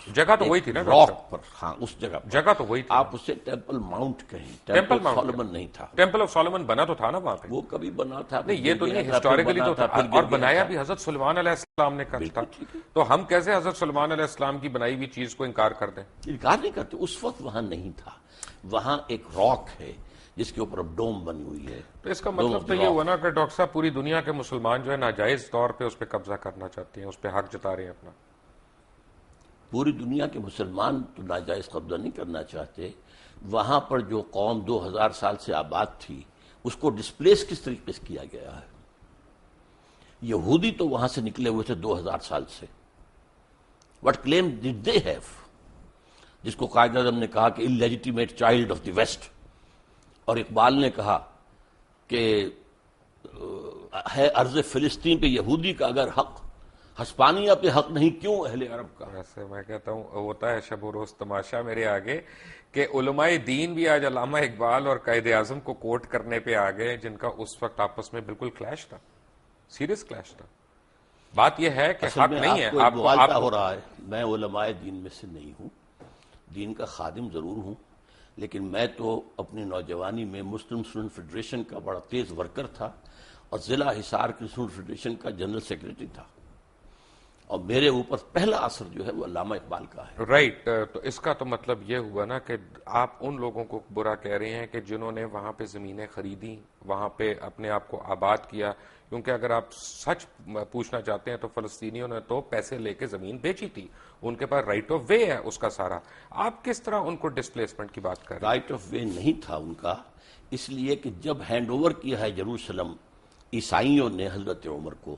جگہ تو وہی تھی نا راک پر, ہاں اس جگہ پر, جگہ تو وہی تھی. آپ اسے ٹیمپل ماؤنٹ کہیں, ٹیمپل آف سولومن نہیں تھا. ٹیمپل آف سولومن بنا تو تھا نا وہاں پہ, وہ کبھی بنا تھا نہیں, یہ تو نہیں ہسٹوریکلی تو تھا, اور بنایا بھی حضرت سلیمان علیہ السلام نے کرا تھا. تو ہم کیسے حضرت سلیمان علیہ السلام کی بنائی ہوئی چیز کو انکار کر دیں؟ انکار نہیں کرتے, اس وقت وہاں نہیں تھا. وہاں ایک راک ہے جس کے اوپر اب ڈوم بنی ہوئی ہے. تو اس کا مطلب تو یہ ہوا نا کہ ڈاکٹر صاحب پوری دنیا کے مسلمان جو ہے ناجائز طور پہ اس پہ قبضہ کرنا چاہتے ہیں, اس پہ حق جتا رہے ہیں اپنا. پوری دنیا کے مسلمان تو ناجائز قبضہ نہیں کرنا چاہتے. وہاں پر جو قوم 2000 سال سے آباد تھی اس کو ڈسپلیس کس طریقے سے کیا گیا ہے. یہودی تو وہاں سے نکلے ہوئے تھے 2000 سال سے. وٹ کلیم ڈڈ دے ہیو, جس کو قائد اعظم نے کہا کہ انلیجیٹیمیٹ چائلڈ آف دی ویسٹ, اور اقبال نے کہا کہ ہے ارض فلسطین پہ یہودی کا اگر حق, ہسپانیہ پہ حق نہیں کیوں اہل عرب کا. ایسے میں کہتا ہوں ہوتا ہے شب و روز تماشا میرے آگے کہ علماء دین بھی آج علامہ اقبال اور قائد اعظم کو کوٹ کرنے پہ آ گئے, جن کا اس وقت آپس میں بالکل کلیش تھا, سیریس کلیش تھا. بات یہ ہے کہ حق نہیں ہے. آپ مغالطہ ہو رہا ہے. میں علماء دین میں سے نہیں ہوں، دین کا خادم ضرور ہوں، لیکن میں تو اپنی نوجوانی میں مسلم اسٹوڈنٹ فیڈریشن کا بڑا تیز ورکر تھا اور ضلع حصار کی اسٹوڈنٹ فیڈریشن کا جنرل سیکرٹری تھا، اور میرے اوپر پہلا اثر جو ہے وہ علامہ اقبال کا ہے. رائٹ. تو اس کا تو مطلب یہ ہوا نا کہ آپ ان لوگوں کو برا کہہ رہے ہیں کہ جنہوں نے وہاں پہ زمینیں خریدی، وہاں پہ اپنے آپ کو آباد کیا، کیونکہ اگر آپ سچ پوچھنا چاہتے ہیں تو فلسطینیوں نے تو پیسے لے کے زمین بیچی تھی، ان کے پاس رائٹ آف وے ہے اس کا سارا. آپ کس طرح ان کو ڈسپلیسمنٹ کی بات کر رہے ہیں؟ رائٹ آف وے نہیں تھا ان کا، اس لیے کہ جب ہینڈ اوور کیا ہے یروشلم عیسائیوں نے حضرت عمر کو،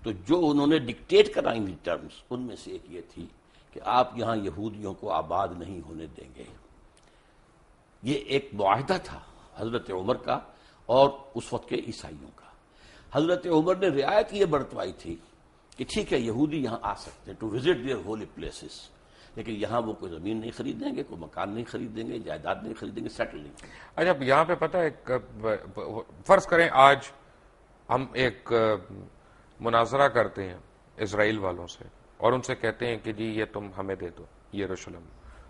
تو جو انہوں نے ڈکٹیٹ کرائیں گی ٹرمز، ان میں سے ایک یہ تھی کہ آپ یہاں یہودیوں کو آباد نہیں ہونے دیں گے. یہ ایک معاہدہ تھا حضرت عمر کا اور اس وقت کے عیسائیوں کا. حضرت عمر نے رعایت یہ برتوائی تھی کہ ٹھیک ہے یہودی یہاں آ سکتے ہیں to visit their holy places, لیکن یہاں وہ کوئی زمین نہیں خریدیں گے، کوئی مکان نہیں خریدیں گے، جائیداد نہیں خریدیں گے، سیٹل نہیں کریں گے. اچھا یہاں پہ پتہ ہے، فرض کریں آج ہم ایک مناظرہ کرتے ہیں اسرائیل والوں سے اور ان سے کہتے ہیں کہ جی یہ تم ہمیں دے دو یروشلم،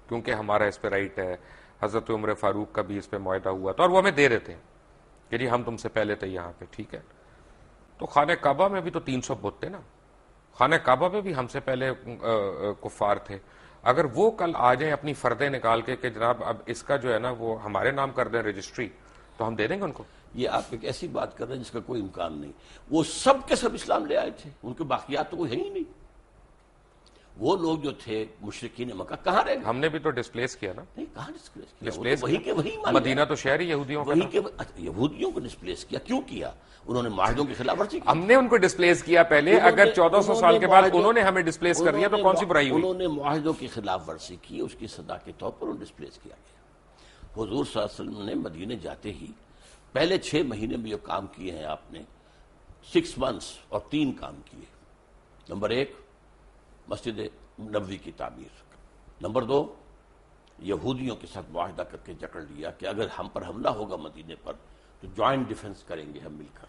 کیونکہ ہمارا اس پہ رائٹ ہے، حضرت عمر فاروق کا بھی اس پہ معاہدہ ہوا تھا اور وہ ہمیں دے دیتے ہیں کہ جی ہم تم سے پہلے تھے یہاں پہ، ٹھیک ہے. تو خانہ کعبہ میں بھی تو 300 بت تھے نا، خانہ کعبہ میں بھی ہم سے پہلے کفار تھے. اگر وہ کل آ جائیں اپنی فردیں نکال کے کہ جناب اب اس کا جو ہے نا وہ ہمارے نام کر دیں رجسٹری، تو ہم دے دیں گے ان کو. یہ آپ ایک ایسی بات کر رہے ہیں جس کا کوئی امکان نہیں. وہ سب کے سب اسلام لے آئے تھے، ان کے باقیات تو کوئی ہے ہی نہیں. وہ لوگ جو تھے مشرکین مکہ کہاں رہ گئے؟ ہم نے بھی تو ڈسپلیس کیا نا. نہیں، کہاں ڈسپلیس کیا؟ ڈسپلیس وہی کے وہی مدینہ تو شہر ہی یہودیوں کا تھا. یہودیوں کو ڈسپلیس کیا کیوں کیا؟ انہوں نے معاہدوں کی خلاف ورزی کی. ہم نے ان کو ڈسپلیس کیا پہلے، اگر 1400 سال کے بعد انہوں نے ہمیں ڈسپلیس کر دیا تو کون سی برائی ہوئی؟ انہوں نے معاہدوں کی خلاف ورزی کی، اس کی سزا کے طور پر انہیں ڈسپلیس کیا گیا. حضور صلی اللہ علیہ وسلم نے مدینے جاتے ہی پہلے 6 مہینے میں جو کام کیے ہیں آپ نے، 6 months اور 3 کام کیے. نمبر 1 مسجد نبوی کی تعمیر، نمبر 2 یہودیوں کے ساتھ معاہدہ کر کے جکڑ لیا کہ اگر ہم پر حملہ ہوگا مدینے پر تو جوائنٹ ڈیفنس کریں گے ہم مل کر،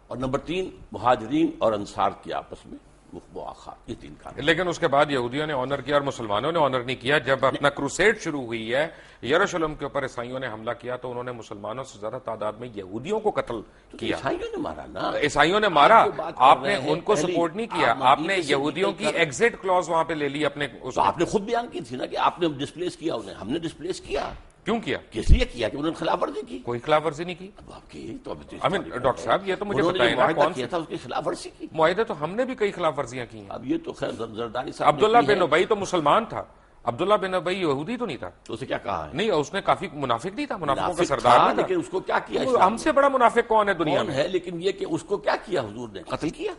اور نمبر 3 مہاجرین اور انصار کے آپس میں مواخات. یہ 3 کام. لیکن اس کے بعد یہودیوں نے آنر کیا اور مسلمانوں نے آنر نہیں کیا. جب اپنا کروسیڈ شروع ہوئی ہے، یروشلم کے اوپر عیسائیوں نے حملہ کیا تو انہوں نے مسلمانوں سے زیادہ تعداد میں یہودیوں کو قتل کیا. عیسائیوں نے مارا نا، عیسائیوں نے مارا. آپ نے ان کو سپورٹ نہیں کیا، آپ نے یہودیوں کی ایگزٹ کلوز وہاں پہ لے لی اپنے. آپ نے خود بیان کی تھی نا کہ آپ نے ڈسپلیس کیا انہیں. ہم نے ڈسپلیس کیا. کیوں کیا؟ کس لیے کیا کہ انہوں نے خلاف ورزی کی. کوئی خلاف ورزی نہیں کی. اب آپ کی تو ڈاکٹر صاحب یہ تو مجھے بتائیں نا کون کیا تھا اس کی خلاف ورزی کی. معاہدے تو ہم نے بھی کئی خلاف ورزیاں کی ہیں. اب یہ تو خیر زرداری صاحب. عبداللہ بن ابی تو مسلمان تھا، عبداللہ بن ابی یہودی تو نہیں تھا. تو اسے کیا کہا ہے؟ نہیں، اس نے کافی منافق نہیں تھا، منافقوں کا سردار نہیں تھا. لیکن اس کو کیا کیا؟ ہم سے بڑا منافق کون ہے دنیا میں؟ ہے، لیکن یہ کہ اس کو کیا کیا حضور نے؟ قتل کیا،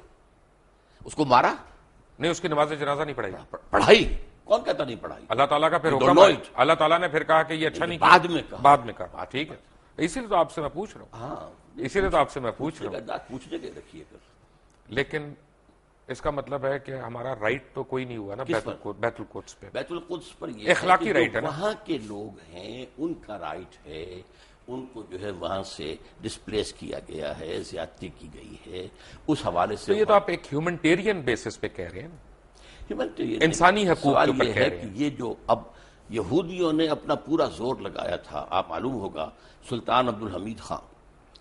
اس کو مارا نہیں. اس کی نماز جنازہ نہیں پڑھائی. پڑھائی کون کہتا نہیں پڑھائی؟ اللہ تعالیٰ کا پھر حکم، اللہ تعالیٰ نے پھر کہا کہ یہ اچھا نہیں کیا، بعد میں کہا. ٹھیک ہے، اسی لیے تو آپ سے میں پوچھ رہا ہوں. ہاں، اسی لیے تو آپ سے میں پوچھ رہا ہوں. پوچھنے کے رکھیے پھر. لیکن اس کا مطلب ہے کہ ہمارا رائٹ تو کوئی نہیں ہوا نا بیت القدس پہ. بیت القدس پر یہ اخلاقی رائٹ ہے نا. وہاں کے لوگ ہیں، ان کا رائٹ ہے، ان کو جو ہے وہاں سے ڈسپلیس کیا گیا ہے، زیادتی کی گئی ہے. اس حوالے سے تو یہ تو آپ ایک ہیومنٹیرین بیسس پہ کہہ رہے ہیں نا، انسانی حقوق کے اوپر کہہ رہے ہیں. یہ جو اب یہودیوں نے اپنا پورا زور لگایا تھا، آپ معلوم ہوگا سلطان عبدالحمید خان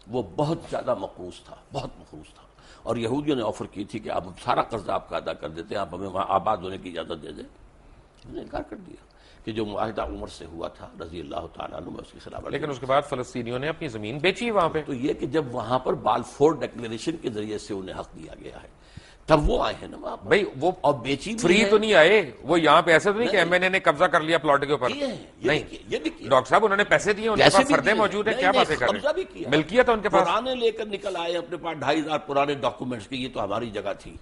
وہ بہت زیادہ مقروض تھا، بہت مقروض تھا، اور یہودیوں نے آفر کی تھی کہ آپ سارا قرضہ آپ کا ادا کر دیتے ہیں، آپ ہمیں وہاں آباد ہونے کی اجازت دے دیں. انہوں نے انکار کر دیا کہ جو معاہدہ عمر سے ہوا تھا رضی اللہ تعالیٰ عنہ، میں اس کے خلاف. لیکن اس کے بعد فلسطینیوں نے اپنی زمین بیچی وہاں پہ. تو یہ کہ جب وہاں پر بالفور ڈکلیریشن کے ذریعے سے انہیں حق دیا گیا ہے تب وہ آئے ہیں نا وہاں. بھائی وہ اور بیچی فری تو نہیں آئے، وہ یہاں پہ ایسے تو نہیں کہ ایم این اے نے قبضہ کر لیا پلاٹ کے اوپر. نہیں ڈاکٹر صاحب، انہوں نے پیسے دیے، ان کے پاس فردیں موجود ہیں. کیا باتیں کر رہے ہیں؟ ملکیت ہے ان کے پاس. پرانے لے کر نکل آئے اپنے پاس 2500 پرانے ڈاکومنٹس کی، یہ تو ہماری جگہ تھی.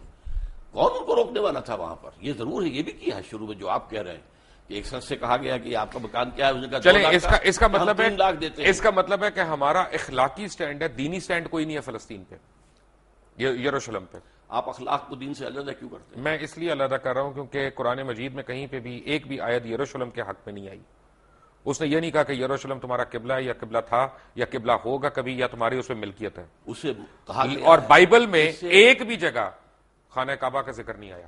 کون ان کو روکنے والا تھا وہاں پر؟ یہ ضرور ہے، یہ بھی کیا ہے شروع میں جو آپ کہہ رہے ہیں کہ ایک شخص سے کہا گیا کہ آپ کا مکان کیا ہے، اس نے کہا چلیں اس کا مطلب ہے 3 لاکھ دیتے ہیں. اس کا مطلب ہے کہ ہمارا اخلاقی سٹینڈ ہے، دینی سٹینڈ کوئی نہیں ہے فلسطین پہ، یروشلم پہ. آپ اخلاق کو دین سے علیحدہ کیوں کرتے ہیں؟ میں اس لیے علیحدہ کر رہا ہوں کیونکہ قرآن مجید میں کہیں پہ بھی ایک بھی آیت یروشلم کے حق میں نہیں آئی. اس نے یہ نہیں کہا کہ یروشلم تمہارا قبلہ ہے یا قبلہ تھا یا قبلہ ہوگا کبھی یا تمہاری اس پہ ملکیت ہے. اسے کہا اور بائبل میں ایک بھی جگہ خانہ کعبہ کا ذکر نہیں آیا.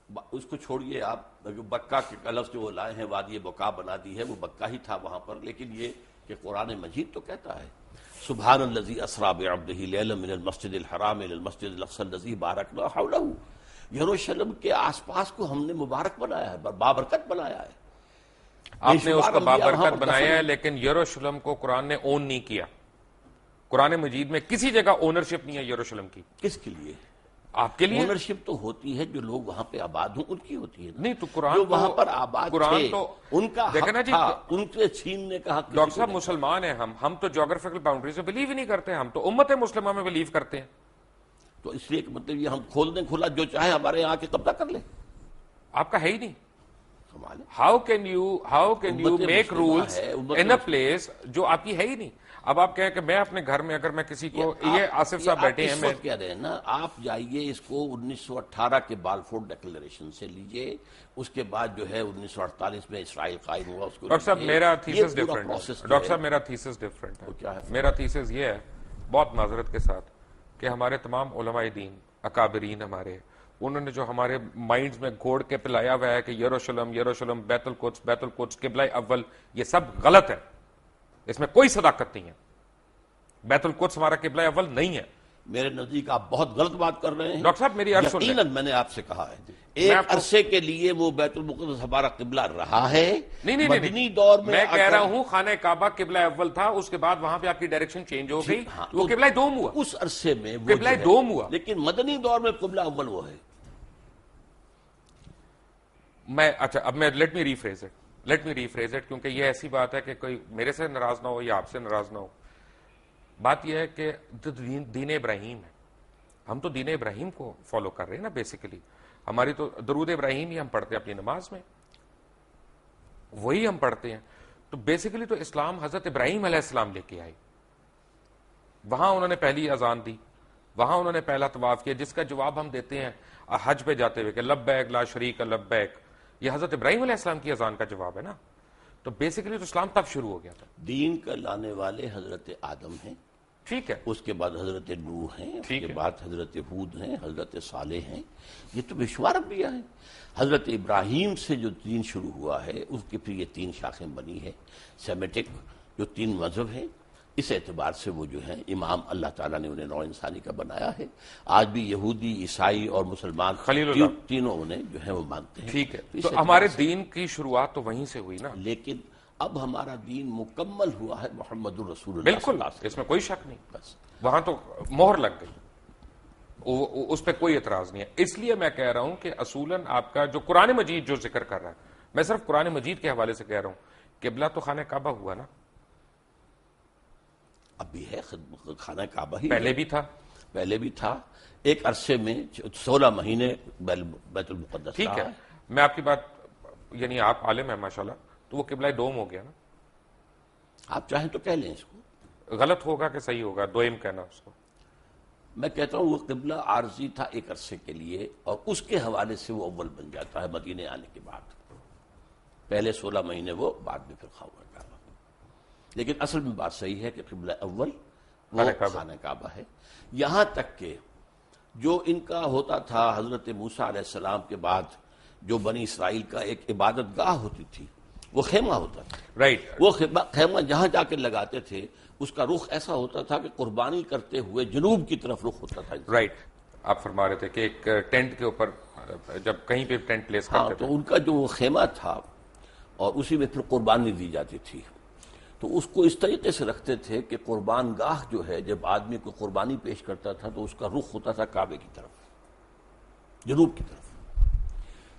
اس کو چھوڑیے آپ، بکہ کے لفظ جو وہ لائے ہیں وادی بکا بنا دی ہے، وہ بکہ ہی تھا وہاں پر، لیکن یہ کہ قرآن مجید تو کہتا ہے سبحان الذی اسریٰ بعبدہ لیلا من المسجد الحرام الی المسجد الاقصی الذی بارکنا حولہ. یروشلم کے آس پاس کو ہم نے مبارک بنایا ہے، بابرکت بنایا ہے. آپ نے اس کو بابرکت بنایا ہے، لیکن یروشلم کو قرآن نے اون نہیں کیا. قرآن مجید میں کسی جگہ اونرشپ نہیں ہے یروشلم کی. کس کے لیے؟ آپ کے لیے. اونرشپ تو ہوتی ہے جو لوگ وہاں پہ آباد ہوں ان کی ہوتی ہے. نہیں تو قرآن جو وہاں پر آباد تھے ان کا دیکھنا حق تھا، ان کے چھیننے کا حق. ڈاکٹر صاحب مسلمان ہیں ہم تو جغرافیکل باؤنڈریز میں بلیو ہی نہیں کرتے، ہم تو امت مسلمہ میں بلیو کرتے ہیں. تو اس لیے کہ مطلب یہ ہم کھول دیں کھلا، جو چاہے ہمارے یہاں کے قبضہ کر لیں. آپ کا ہے ہی نہیں. How can you make rules in a place جو آپ کی ہے ہی نہیں. اب آپ کہیں کہ میں اپنے گھر میں اگر میں کسی کو، یہ آصف صاحب بیٹھے ہیں، میں کہہ رہے ہیں نا، آپ جائیے اس کو 1918 کے بالفور ڈکلیریشن سے لیجئے، اس کے بعد جو ہے 1948 میں اسرائیل قائم ہوا، اس کو ڈاکٹر صاحب میرا تھیسس ڈفرنٹ ہے. ڈاکٹر صاحب میرا تھیسس ڈفرنٹ ہے. میرا تھیسس یہ ہے بہت معذرت کے ساتھ کہ ہمارے تمام علماء دین اکابرین ہمارے، انہوں نے جو ہمارے مائنڈز میں گھوڑ کے پلایا ہوا ہے کہ یروشلم بیت القدس قبلہ اول، یہ سب غلط ہے. اس میں کوئی صداقت نہیں ہے. بیت القدس ہمارا قبلہ اول نہیں ہے. میرے نزدیک آپ بہت غلط بات کر رہے ہیں. ڈاکٹر صاحب میری عرض سن لیں. یقیناً میں نے آپ سے کہا ہے ایک عرصے کے لیے وہ بیت المقدس ہمارا قبلہ رہا ہے. نہیں مدنی دور میں کہہ رہا ہوں خانہ کعبہ قبلہ اول تھا، اس کے بعد وہاں پہ آپ کی ڈائریکشن چینج ہو گئی، وہ قبلہ دوم ہوا. اس عرصے میں قبلہ دوم ہوا، لیکن مدنی دور میں قبلہ اول وہ ہے. اچھا اب میں لیٹ می ریفریز اٹ کیونکہ یہ ایسی بات ہے کہ کوئی میرے سے ناراض نہ ہو یا آپ سے ناراض نہ ہو. بات یہ ہے کہ دین ابراہیم ہے، ہم تو دین ابراہیم کو فالو کر رہے ہیں نا. بیسیکلی ہماری تو درود ابراہیم ہی ہم پڑھتے ہیں اپنی نماز میں، وہی ہم پڑھتے ہیں. تو بیسیکلی تو اسلام حضرت ابراہیم علیہ السلام لے کے آئے. وہاں انہوں نے پہلی اذان دی، وہاں انہوں نے پہلا طواف کیا، جس کا جواب ہم دیتے ہیں حج پہ جاتے ہوئے کہ لبیک لا شریک لبیک. یہ حضرت ابراہیم علیہ السلام کی اذان کا جواب ہے نا. تو بیسیکلی تو اسلام تب شروع ہو گیا تھا. دین کا لانے والے حضرت آدم ہیں، ٹھیک ہے، اس کے بعد حضرت نوح ہیں، اس کے بعد حضرت ہود ہیں، حضرت صالح ہیں. یہ تو بشمار انبیاء ہیں. حضرت ابراہیم سے جو دین شروع ہوا ہے اس کی پھر یہ 3 شاخیں بنی ہے. سیمیٹک جو 3 مذہب ہیں، اس اعتبار سے وہ جو ہیں امام اللہ تعالیٰ نے انہیں نوع انسانی کا بنایا ہے. آج بھی یہودی، عیسائی اور مسلمان تینوں انہیں جو ہے وہ مانتے ہیں. ٹھیک ہے، تو ہمارے دین کی شروعات تو وہیں سے ہوئی نا. لیکن اب ہمارا دین مکمل ہوا ہے محمد الرسول اللہ. بالکل، اس میں کوئی شک نہیں. بس وہاں تو مہر لگ گئی، اس پہ کوئی اعتراض نہیں ہے. اس لیے میں کہہ رہا ہوں کہ اصولاً آپ کا جو قرآن مجید جو ذکر کر رہا ہے، میں صرف قرآن مجید کے حوالے سے کہہ رہا ہوں. قبلہ تو خانہ کعبہ ہوا نا. اب بھی ہے خانہ کعبہ ہی، پہلے بھی تھا. ایک عرصے میں 16 مہینے بیت المقدس. ٹھیک ہے، میں آپ کی بات، یعنی آپ عالم ہیں ماشاءاللہ، تو وہ قبلہ دوم ہو گیا نا. آپ چاہیں تو کہہ لیں اس کو. غلط ہوگا کہ صحیح ہوگا دوئم کہنا اس کو؟ میں کہتا ہوں وہ قبلہ عارضی تھا ایک عرصے کے لیے، اور اس کے حوالے سے وہ اول بن جاتا ہے مدینے آنے کے بعد. پہلے 16 مہینے وہ، بعد میں پھر خانہ کعبہ. لیکن اصل میں بات صحیح ہے کہ قبلہ اول وہ خانہ کعبہ ہے. یہاں تک کہ جو ان کا ہوتا تھا حضرت موسیٰ علیہ السلام کے بعد جو بنی اسرائیل کا ایک عبادت گاہ ہوتی تھی، وہ خیمہ ہوتا تھا. رائٹ. وہ خیمہ جہاں جا کے لگاتے تھے اس کا رخ ایسا ہوتا تھا کہ قربانی کرتے ہوئے جنوب کی طرف رخ ہوتا تھا. رائٹ. آپ فرما رہے تھے کہ ایک ٹینٹ کے اوپر جب کہیں پہ ٹینٹ پلیس کرتے تھے، تو ان کا جو وہ خیمہ تھا اور اسی میں پھر قربانی دی جاتی تھی. تو اس کو اس طریقے سے رکھتے تھے کہ قربان گاہ جو ہے، جب آدمی کو قربانی پیش کرتا تھا تو اس کا رخ ہوتا تھا کعبے کی طرف، جنوب کی طرف.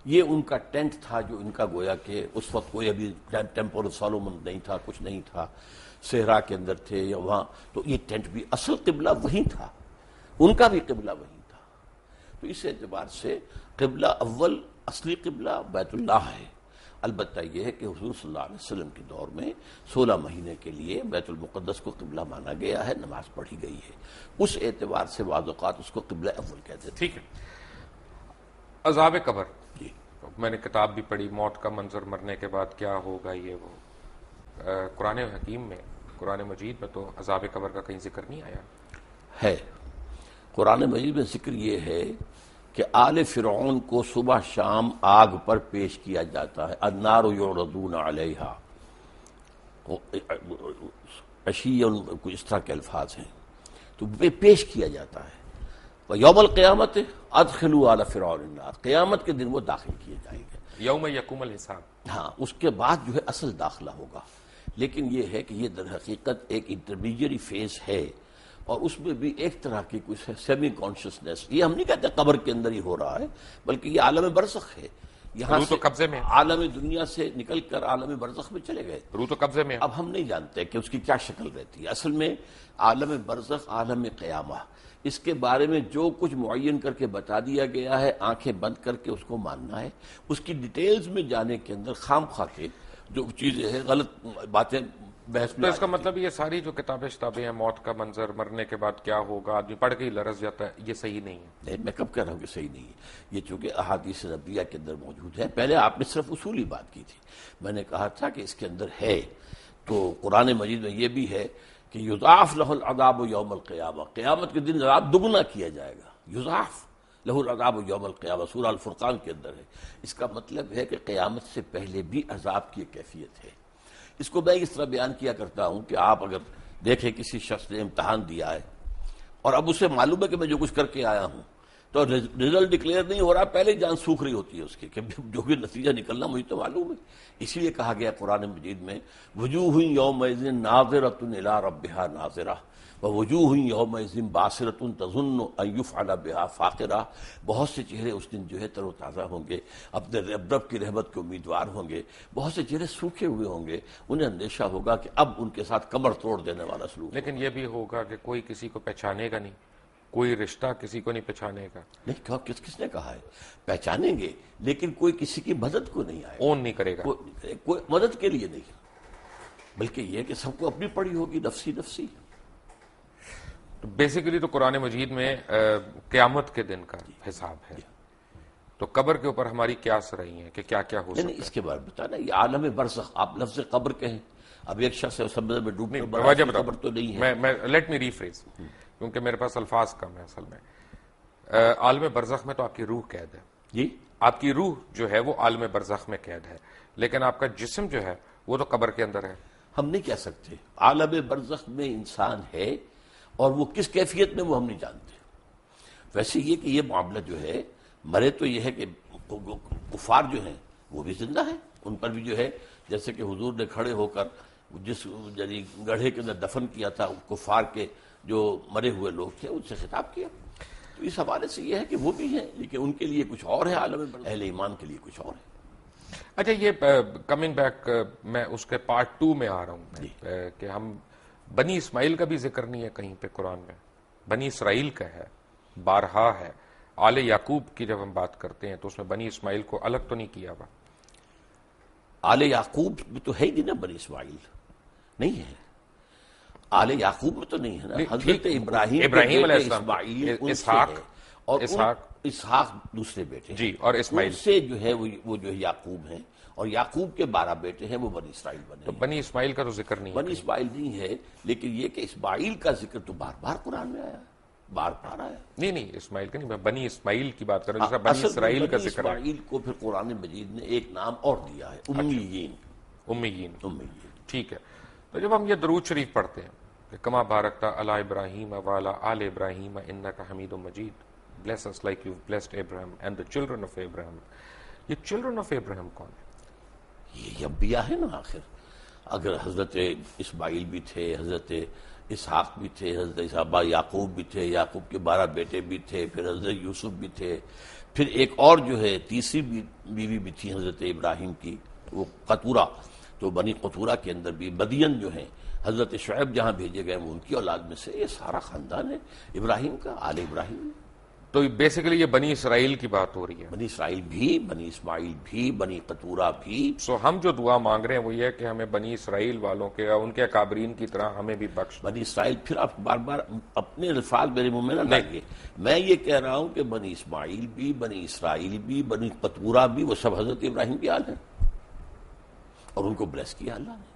یہ ان کا ٹینٹ تھا جو ان کا گویا کہ اس وقت کوئی ابھی ٹیمپل آف سولومن نہیں تھا، کچھ نہیں تھا، صحرا کے اندر تھے یا وہاں. تو یہ ٹینٹ بھی اصل قبلہ وہی تھا، ان کا بھی قبلہ وہی تھا. تو اس اعتبار سے قبلہ اول اصلی قبلہ بیت اللہ ہے. البتہ یہ ہے کہ حضور صلی اللہ علیہ وسلم کے دور میں 16 مہینے کے لیے بیت المقدس کو قبلہ مانا گیا ہے، نماز پڑھی گئی ہے. اس اعتبار سے بعض اوقات اس کو قبلہ اول کہتے تھے. ٹھیک ہے. عذاب قبر، جی میں نے کتاب بھی پڑھی، موت کا منظر، مرنے کے بعد کیا ہوگا، یہ وہ. قرآن حکیم میں، قرآن مجید میں تو عذاب قبر کا کہیں ذکر نہیں آیا ہے. قرآن مجید میں ذکر یہ ہے کہ آل فرعون کو صبح شام آگ پر پیش کیا جاتا ہے، النار یعرضون علیہا، عشیًا، کوئی اس طرح کے الفاظ ہیں، تو پیش کیا جاتا ہے۔ وَيَوْمَ الْقِيَامَةِ أَدْخِلُوا آلَ فِرْعَوْنَ النَّارَ، قیامت کے دن وہ داخل کیے جائیں گے۔ یوم یقوم الحساب۔ ہاں، اس کے بعد جو ہے اصل داخلہ ہوگا، لیکن یہ ہے کہ یہ در حقیقت ایک انٹرمیڈیری فیز ہے، اور اس میں بھی ایک طرح کی کچھ سیمی کانشسنس، یہ ہم نہیں کہتے قبر کے اندر ہی ہو رہا ہے، بلکہ یہ عالم برزخ ہے۔ یہاں روح تو سے قبضے میں، عالم دنیا سے نکل کر عالم برزخ میں چلے گئے، روح تو قبضے میں۔ اب ہم نہیں جانتے کہ اس کی کیا شکل رہتی ہے۔ اصل میں عالم برزخ، عالم قیامہ، اس کے بارے میں جو کچھ معین کر کے بتا دیا گیا ہے، آنکھیں بند کر کے اس کو ماننا ہے۔ اس کی ڈیٹیلز میں جانے کے اندر خام خواہ کے جو چیزیں ہیں، غلط باتیں بحث تو میں اس کا مطلب یہ ساری جو کتابیں شتابیں ہیں، موت کا منظر، مرنے کے بعد کیا ہوگا، آدمی پڑھ کے ہی لرز جاتا ہے، یہ صحیح نہیں ہے۔ نہیں، میں کب کہہ رہا ہوں کہ صحیح نہیں ہے، یہ چونکہ احادیث نبویہ کے اندر موجود ہے۔ پہلے آپ نے صرف اصولی بات کی تھی، میں نے کہا تھا کہ اس کے اندر ہے، تو قرآن مجید میں یہ بھی ہے کہ یضاعف لہ العذاب یوم القیامہ، قیامت کے دن عذاب دگنا کیا جائے گا۔ یضاعف لہ العذاب یوم القیامہ سورہ الفرقان کے اندر ہے۔ اس کا مطلب ہے کہ قیامت سے پہلے بھی عذاب کی کیفیت ہے۔ اس کو میں اس طرح بیان کیا کرتا ہوں کہ آپ اگر دیکھیں کسی شخص نے امتحان دیا ہے اور اب اسے معلوم ہے کہ میں جو کچھ کر کے آیا ہوں، تو رزلٹ ڈکلیئر نہیں ہو رہا، پہلے جان سوکھ رہی ہوتی ہے اس کی کہ جو بھی نتیجہ نکلنا مجھے تو معلوم ہے۔ اسی لیے کہا گیا قرآن مجید میں وجوہ یومئذ ناظرۃ الی ربہا ناظرہ ووجوہ یومئذ باسرۃ تظن ان یفعل بہا فاقرہ، بہت سے چہرے اس دن جو ہے تر و تازہ ہوں گے، اپنے رب کی رحمت کے امیدوار ہوں گے، بہت سے چہرے سوکھے ہوئے ہوں گے، انہیں اندیشہ ہوگا کہ اب ان کے ساتھ کمر توڑ دینے والا سلوک۔ لیکن یہ بھی ہوگا کہ کوئی کسی کو پہچانے گا نہیں، کوئی رشتہ کسی کو نہیں پہچانے گا، نہیں، کیوں، کس نے کہا ہے؟ پہچانیں گے لیکن کوئی کسی کی مدد کو نہیں آئے گا، اون نہیں کرے گا۔ کوئی مدد کے لیے نہیں، بلکہ یہ کہ سب کو اپنی پڑی ہوگی، نفسی نفسی۔ تو بیسیکلی تو قرآن مجید میں قیامت کے دن کا حساب ہے، تو قبر کے اوپر ہماری قیاس رہی ہیں کہ کیا کیا ہو سکتا نہیں، اس کے بارے میں بتانا، یہ عالم برزخ، آپ لفظ قبر کہیں، اب ایک شخص ہے سمندر میں ڈوب کر وجہ بڑا، قبر تو نہیں ہے۔ میں لیٹ می ریفریز، کیونکہ میرے پاس الفاظ کم ہے اصل میں۔ عالم برزخ میں تو آپ کی روح قید ہے، جی، آپ کی روح جو ہے وہ عالم برزخ میں قید ہے، لیکن آپ کا جسم جو ہے وہ تو قبر کے اندر ہے۔ ہم نہیں کہہ سکتے عالم برزخ میں انسان ہے، اور وہ کس کیفیت میں وہ ہم نہیں جانتے۔ ویسے یہ کہ یہ معاملہ جو ہے، مرے تو یہ ہے کہ کفار جو ہیں وہ بھی زندہ ہیں، ان پر بھی جو ہے جیسے کہ حضور نے کھڑے ہو کر جس یعنی گڑھے کے اندر دفن کیا تھا کفار کے جو مرے ہوئے لوگ تھے، ان سے خطاب کیا، تو اس حوالے سے یہ ہے کہ وہ بھی ہیں، لیکن ان کے لیے کچھ اور ہے عالم برزخ، اہل ایمان کے لیے کچھ اور ہے۔ اچھا، یہ کمنگ بیک، میں اس کے پارٹ 2 میں آ رہا ہوں کہ ہم بنی اسماعیل کا بھی ذکر نہیں ہے کہیں پہ قرآن میں، بنی اسرائیل کا ہے، بارہا ہے۔ آل یعقوب کی جب ہم بات کرتے ہیں تو اس میں بنی اسماعیل کو الگ تو نہیں کیا ہوا۔ آل یعقوب میں تو ہے ہی نہیں نا، بنی اسماعیل نہیں ہے، آل یعقوب میں تو نہیں ہے نا، حضرت ابراہیم علیہ بیٹے السلام، اسماعیل ان سے اسحاق، ہے، اور اسحاق دوسرے بیٹے ہیں، جی، اور اسماعیل ان سے جو ہے وہ جو ہے یعقوب ہیں، اور یعقوب کے 12 بیٹے ہیں، وہ بنی اسرائیل بنے تو ہیں۔ بنی اسماعیل کا تو ذکر نہیں ہے۔ بنی اسماعیل نہیں ہے، لیکن یہ کہ اسماعیل کا ذکر تو بار بار قرآن میں آیا، بار بار آیا۔ نہیں، اسماعیل کا نہیں، میں بنی اسماعیل کی بات کر رہا ہوں، جیسا بنی اصل میں اسرائیل کا بنی ذکر ہے۔ اسماعیل کو پھر قرآن مجید نے ایک نام اور دیا ہے، امیین۔ امیین، امیین، ٹھیک ہے۔ تو جب ہم یہ درود شریف پڑھتے ہیں کہ کما بارکت علی ابراہیم وعلی آل ابراہیم انک حمید مجید، bless us like you've blessed Abraham and the children of Abraham، یہ children of Abraham کون ہے؟ یہ انبیاء ہے نا آخر۔ اگر حضرت اسماعیل بھی تھے، حضرت اسحاق بھی تھے، حضرت اسحاق یعقوب بھی تھے، یعقوب کے 12 بیٹے بھی تھے، پھر حضرت یوسف بھی تھے، پھر ایک اور جو ہے تیسری بیوی بھی تھی حضرت ابراہیم کی، وہ قطورہ، تو بنی قطورہ کے اندر بھی مدین جو ہیں، حضرت شعیب جہاں بھیجے گئے وہ ان کی اولاد میں سے، یہ سارا خاندان ہے ابراہیم کا، آل ابراہیم۔ تو بیسیکلی یہ بنی اسرائیل کی بات ہو رہی ہے۔ بنی اسرائیل بھی، بنی اسماعیل بھی، بنی قطورہ بھی۔ سو ہم جو دعا مانگ رہے ہیں وہ یہ ہے کہ ہمیں بنی اسرائیل والوں کے، ان کے اکابرین کی طرح ہمیں بھی بخش۔ بنی اسرائیل، پھر آپ بار بار اپنے الفاظ میرے منہ میں نہ ڈالیے، میں یہ کہہ رہا ہوں کہ بنی اسماعیل بھی، بنی اسرائیل بھی، بنی قطورہ بھی، وہ سب حضرت ابراہیم کی آل ہیں، اور ان کو بلیس کیا اللہ نے۔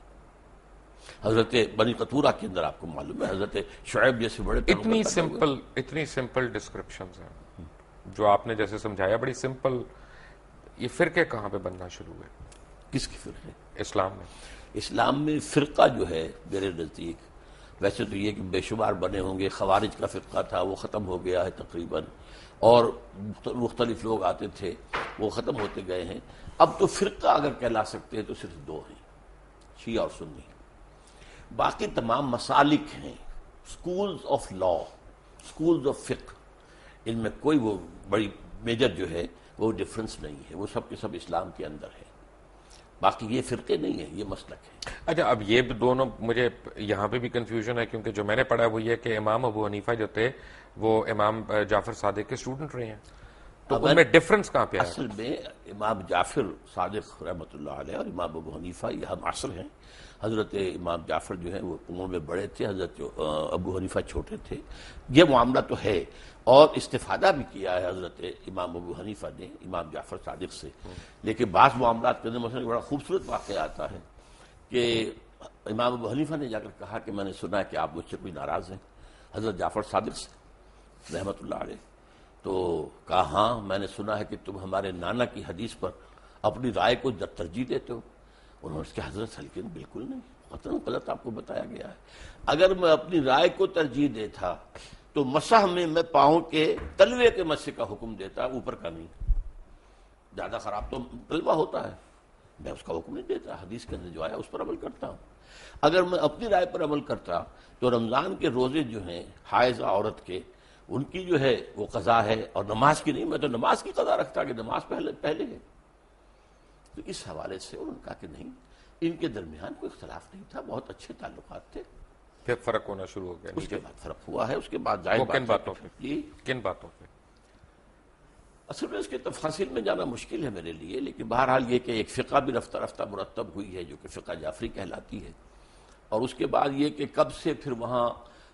حضرت بنی قطورہ کے اندر آپ کو معلوم ہے حضرت شعیب جیسے بڑے اتنی سمپل ڈسکرپشنز ہیں، جو آپ نے جیسے سمجھایا بڑی سمپل، یہ فرقے کہاں پہ بننا شروع ہوئے کس کی فرقے؟ اسلام میں؟ اسلام میں فرقہ جو ہے میرے نزدیک، ویسے تو یہ کہ بے شمار بنے ہوں گے، خوارج کا فرقہ تھا وہ ختم ہو گیا ہے تقریباً، اور مختلف لوگ آتے تھے وہ ختم ہوتے گئے ہیں. اب تو فرقہ اگر کہلا سکتے ہیں تو صرف دو ہیں، شیعہ اور سنی. باقی تمام مسالک ہیں، schools of law, schools of فقہ، ان میں کوئی وہ بڑی میجر جو ہے وہ ڈفرنس نہیں ہے، وہ سب کے سب اسلام کے اندر ہے. باقی یہ فرقے نہیں ہیں، یہ مسلک ہے. اچھا، اب یہ دونوں مجھے یہاں پہ بھی کنفیوژن ہے، کیونکہ جو میں نے پڑھا وہ یہ کہ امام ابو حنیفہ جو تھے وہ امام جعفر صادق کے اسٹوڈنٹ رہے ہیں، تو ان میں ڈفرنس کہاں پہ آیا؟ اصل میں امام جعفر صادق رحمۃ اللہ علیہ اور امام ابو حنیفہ یہ ہم عصر ہیں. حضرت امام جعفر جو ہیں وہ عمر میں بڑے تھے، حضرت ابو حنیفہ چھوٹے تھے. یہ معاملہ تو ہے، اور استفادہ بھی کیا ہے حضرت امام ابو حنیفہ نے امام جعفر صادق سے. لیکن بعض معاملات کے اندر مثلا بڑا خوبصورت واقعہ آتا ہے کہ امام ابو حنیفہ نے جا کر کہا کہ میں نے سنا ہے کہ آپ مجھ سے کوئی ناراض ہیں حضرت جعفر صادق سے رحمۃ اللہ علیہ. تو کہا ہاں میں نے سنا ہے کہ تم ہمارے نانا کی حدیث پر اپنی رائے کو ترجیح دیتے ہو. انہوں نے اس کے حضرت سلکن بالکل نہیں، قطعاً غلط آپ کو بتایا گیا ہے. اگر میں اپنی رائے کو ترجیح دیتا تو مسح میں پاؤں کے تلوے کے مسح کا حکم دیتا، اوپر کا نہیں. زیادہ خراب تو تلوہ ہوتا ہے، میں اس کا حکم نہیں دیتا، حدیث کے اندر جو آیا اس پر عمل کرتا ہوں. اگر میں اپنی رائے پر عمل کرتا تو رمضان کے روزے جو ہیں حائضہ عورت کے، ان کی جو ہے وہ قضا ہے، اور نماز کی نہیں. میں تو نماز کی قضا رکھتا کہ نماز پہلے ہے. تو اس حوالے سے انہوں نے کہا کہ نہیں، ان کے درمیان کوئی اختلاف نہیں تھا، بہت اچھے تعلقات تھے. پھر فرق ہونا شروع ہو گیا. اس کے بعد فرق ہوا ہے. اس کے بعد ظاہر وہ بات کن باتوں پہ؟ جی کن باتوں پہ؟ اصل میں اس کے تفاصیل میں جانا مشکل ہے میرے لیے، لیکن بہرحال یہ کہ ایک فقہ بھی رفتہ رفتہ مرتب ہوئی ہے جو کہ فقہ جعفری کہلاتی ہے. اور اس کے بعد یہ کہ کب سے پھر وہاں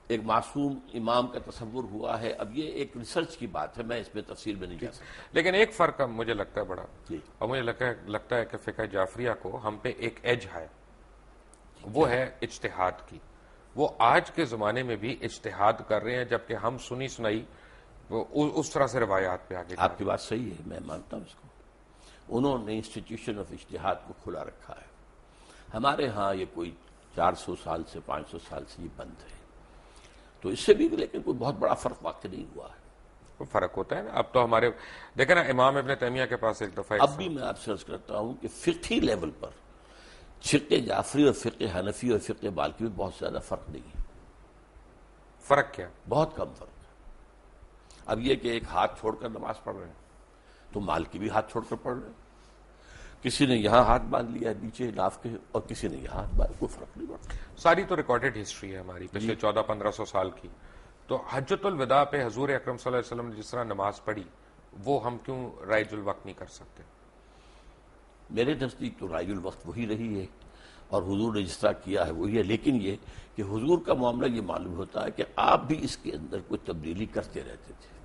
ایک معصوم امام کا تصور ہوا ہے، اب یہ ایک ریسرچ کی بات ہے، میں اس میں تفصیل میں نہیں جا سکتا. لیکن ایک فرق مجھے لگتا ہے بڑا، جی اور مجھے لگتا ہے کہ فقہ جعفریہ کو ہم پہ ایک ایج ہے، وہ ہے اجتہاد کی. وہ آج کے زمانے میں بھی اجتہاد کر رہے ہیں، جبکہ ہم سنی سنائی اس طرح سے روایات پہ آگے. آپ کی بات صحیح ہے، میں مانتا ہوں اس کو. انہوں نے انسٹیٹیوشن آف اجتہاد کو کھلا رکھا ہے. ہمارے ہاں یہ کوئی 400 سال سے 500 سال سے یہ بند ہے، تو اس سے بھی لیکن کوئی بہت بڑا فرق واقع نہیں ہوا ہے. فرق ہوتا ہے نا. اب تو ہمارے دیکھیں نا، امام ابن تیمیہ کے پاس ایک دفعہ اب بھی میں آپ سے عرض کرتا ہوں کہ فقہی لیول پر فقہ جعفری اور فقہ حنفی اور فقہ مالکی میں بہت زیادہ فرق نہیں ہے. فرق کیا؟ بہت کم فرق ہے. اب یہ کہ ایک ہاتھ چھوڑ کر نماز پڑھ رہے ہیں تو مالکی بھی ہاتھ چھوڑ کر پڑھ رہے ہیں. کسی نے یہاں ہاتھ باندھ لیا ہے نیچے ناف کے، اور کسی نے یہاں ہاتھ باندھ، کوئی فرق نہیں پڑتا. ساری تو ریکارڈڈ ہسٹری ہے ہماری پچھلے 1400-1500 سال کی. تو حجۃ الوداع پہ حضور اکرم صلی اللہ علیہ وسلم نے جس طرح نماز پڑھی، وہ ہم کیوں رائج الوقت نہیں کر سکتے؟ میرے نزدیک تو رائج الوقت وہی رہی ہے، اور حضور نے جس طرح کیا ہے وہی ہے. لیکن یہ کہ حضور کا معاملہ یہ معلوم ہوتا ہے کہ آپ بھی اس کے اندر کوئی تبدیلی کرتے رہتے تھے،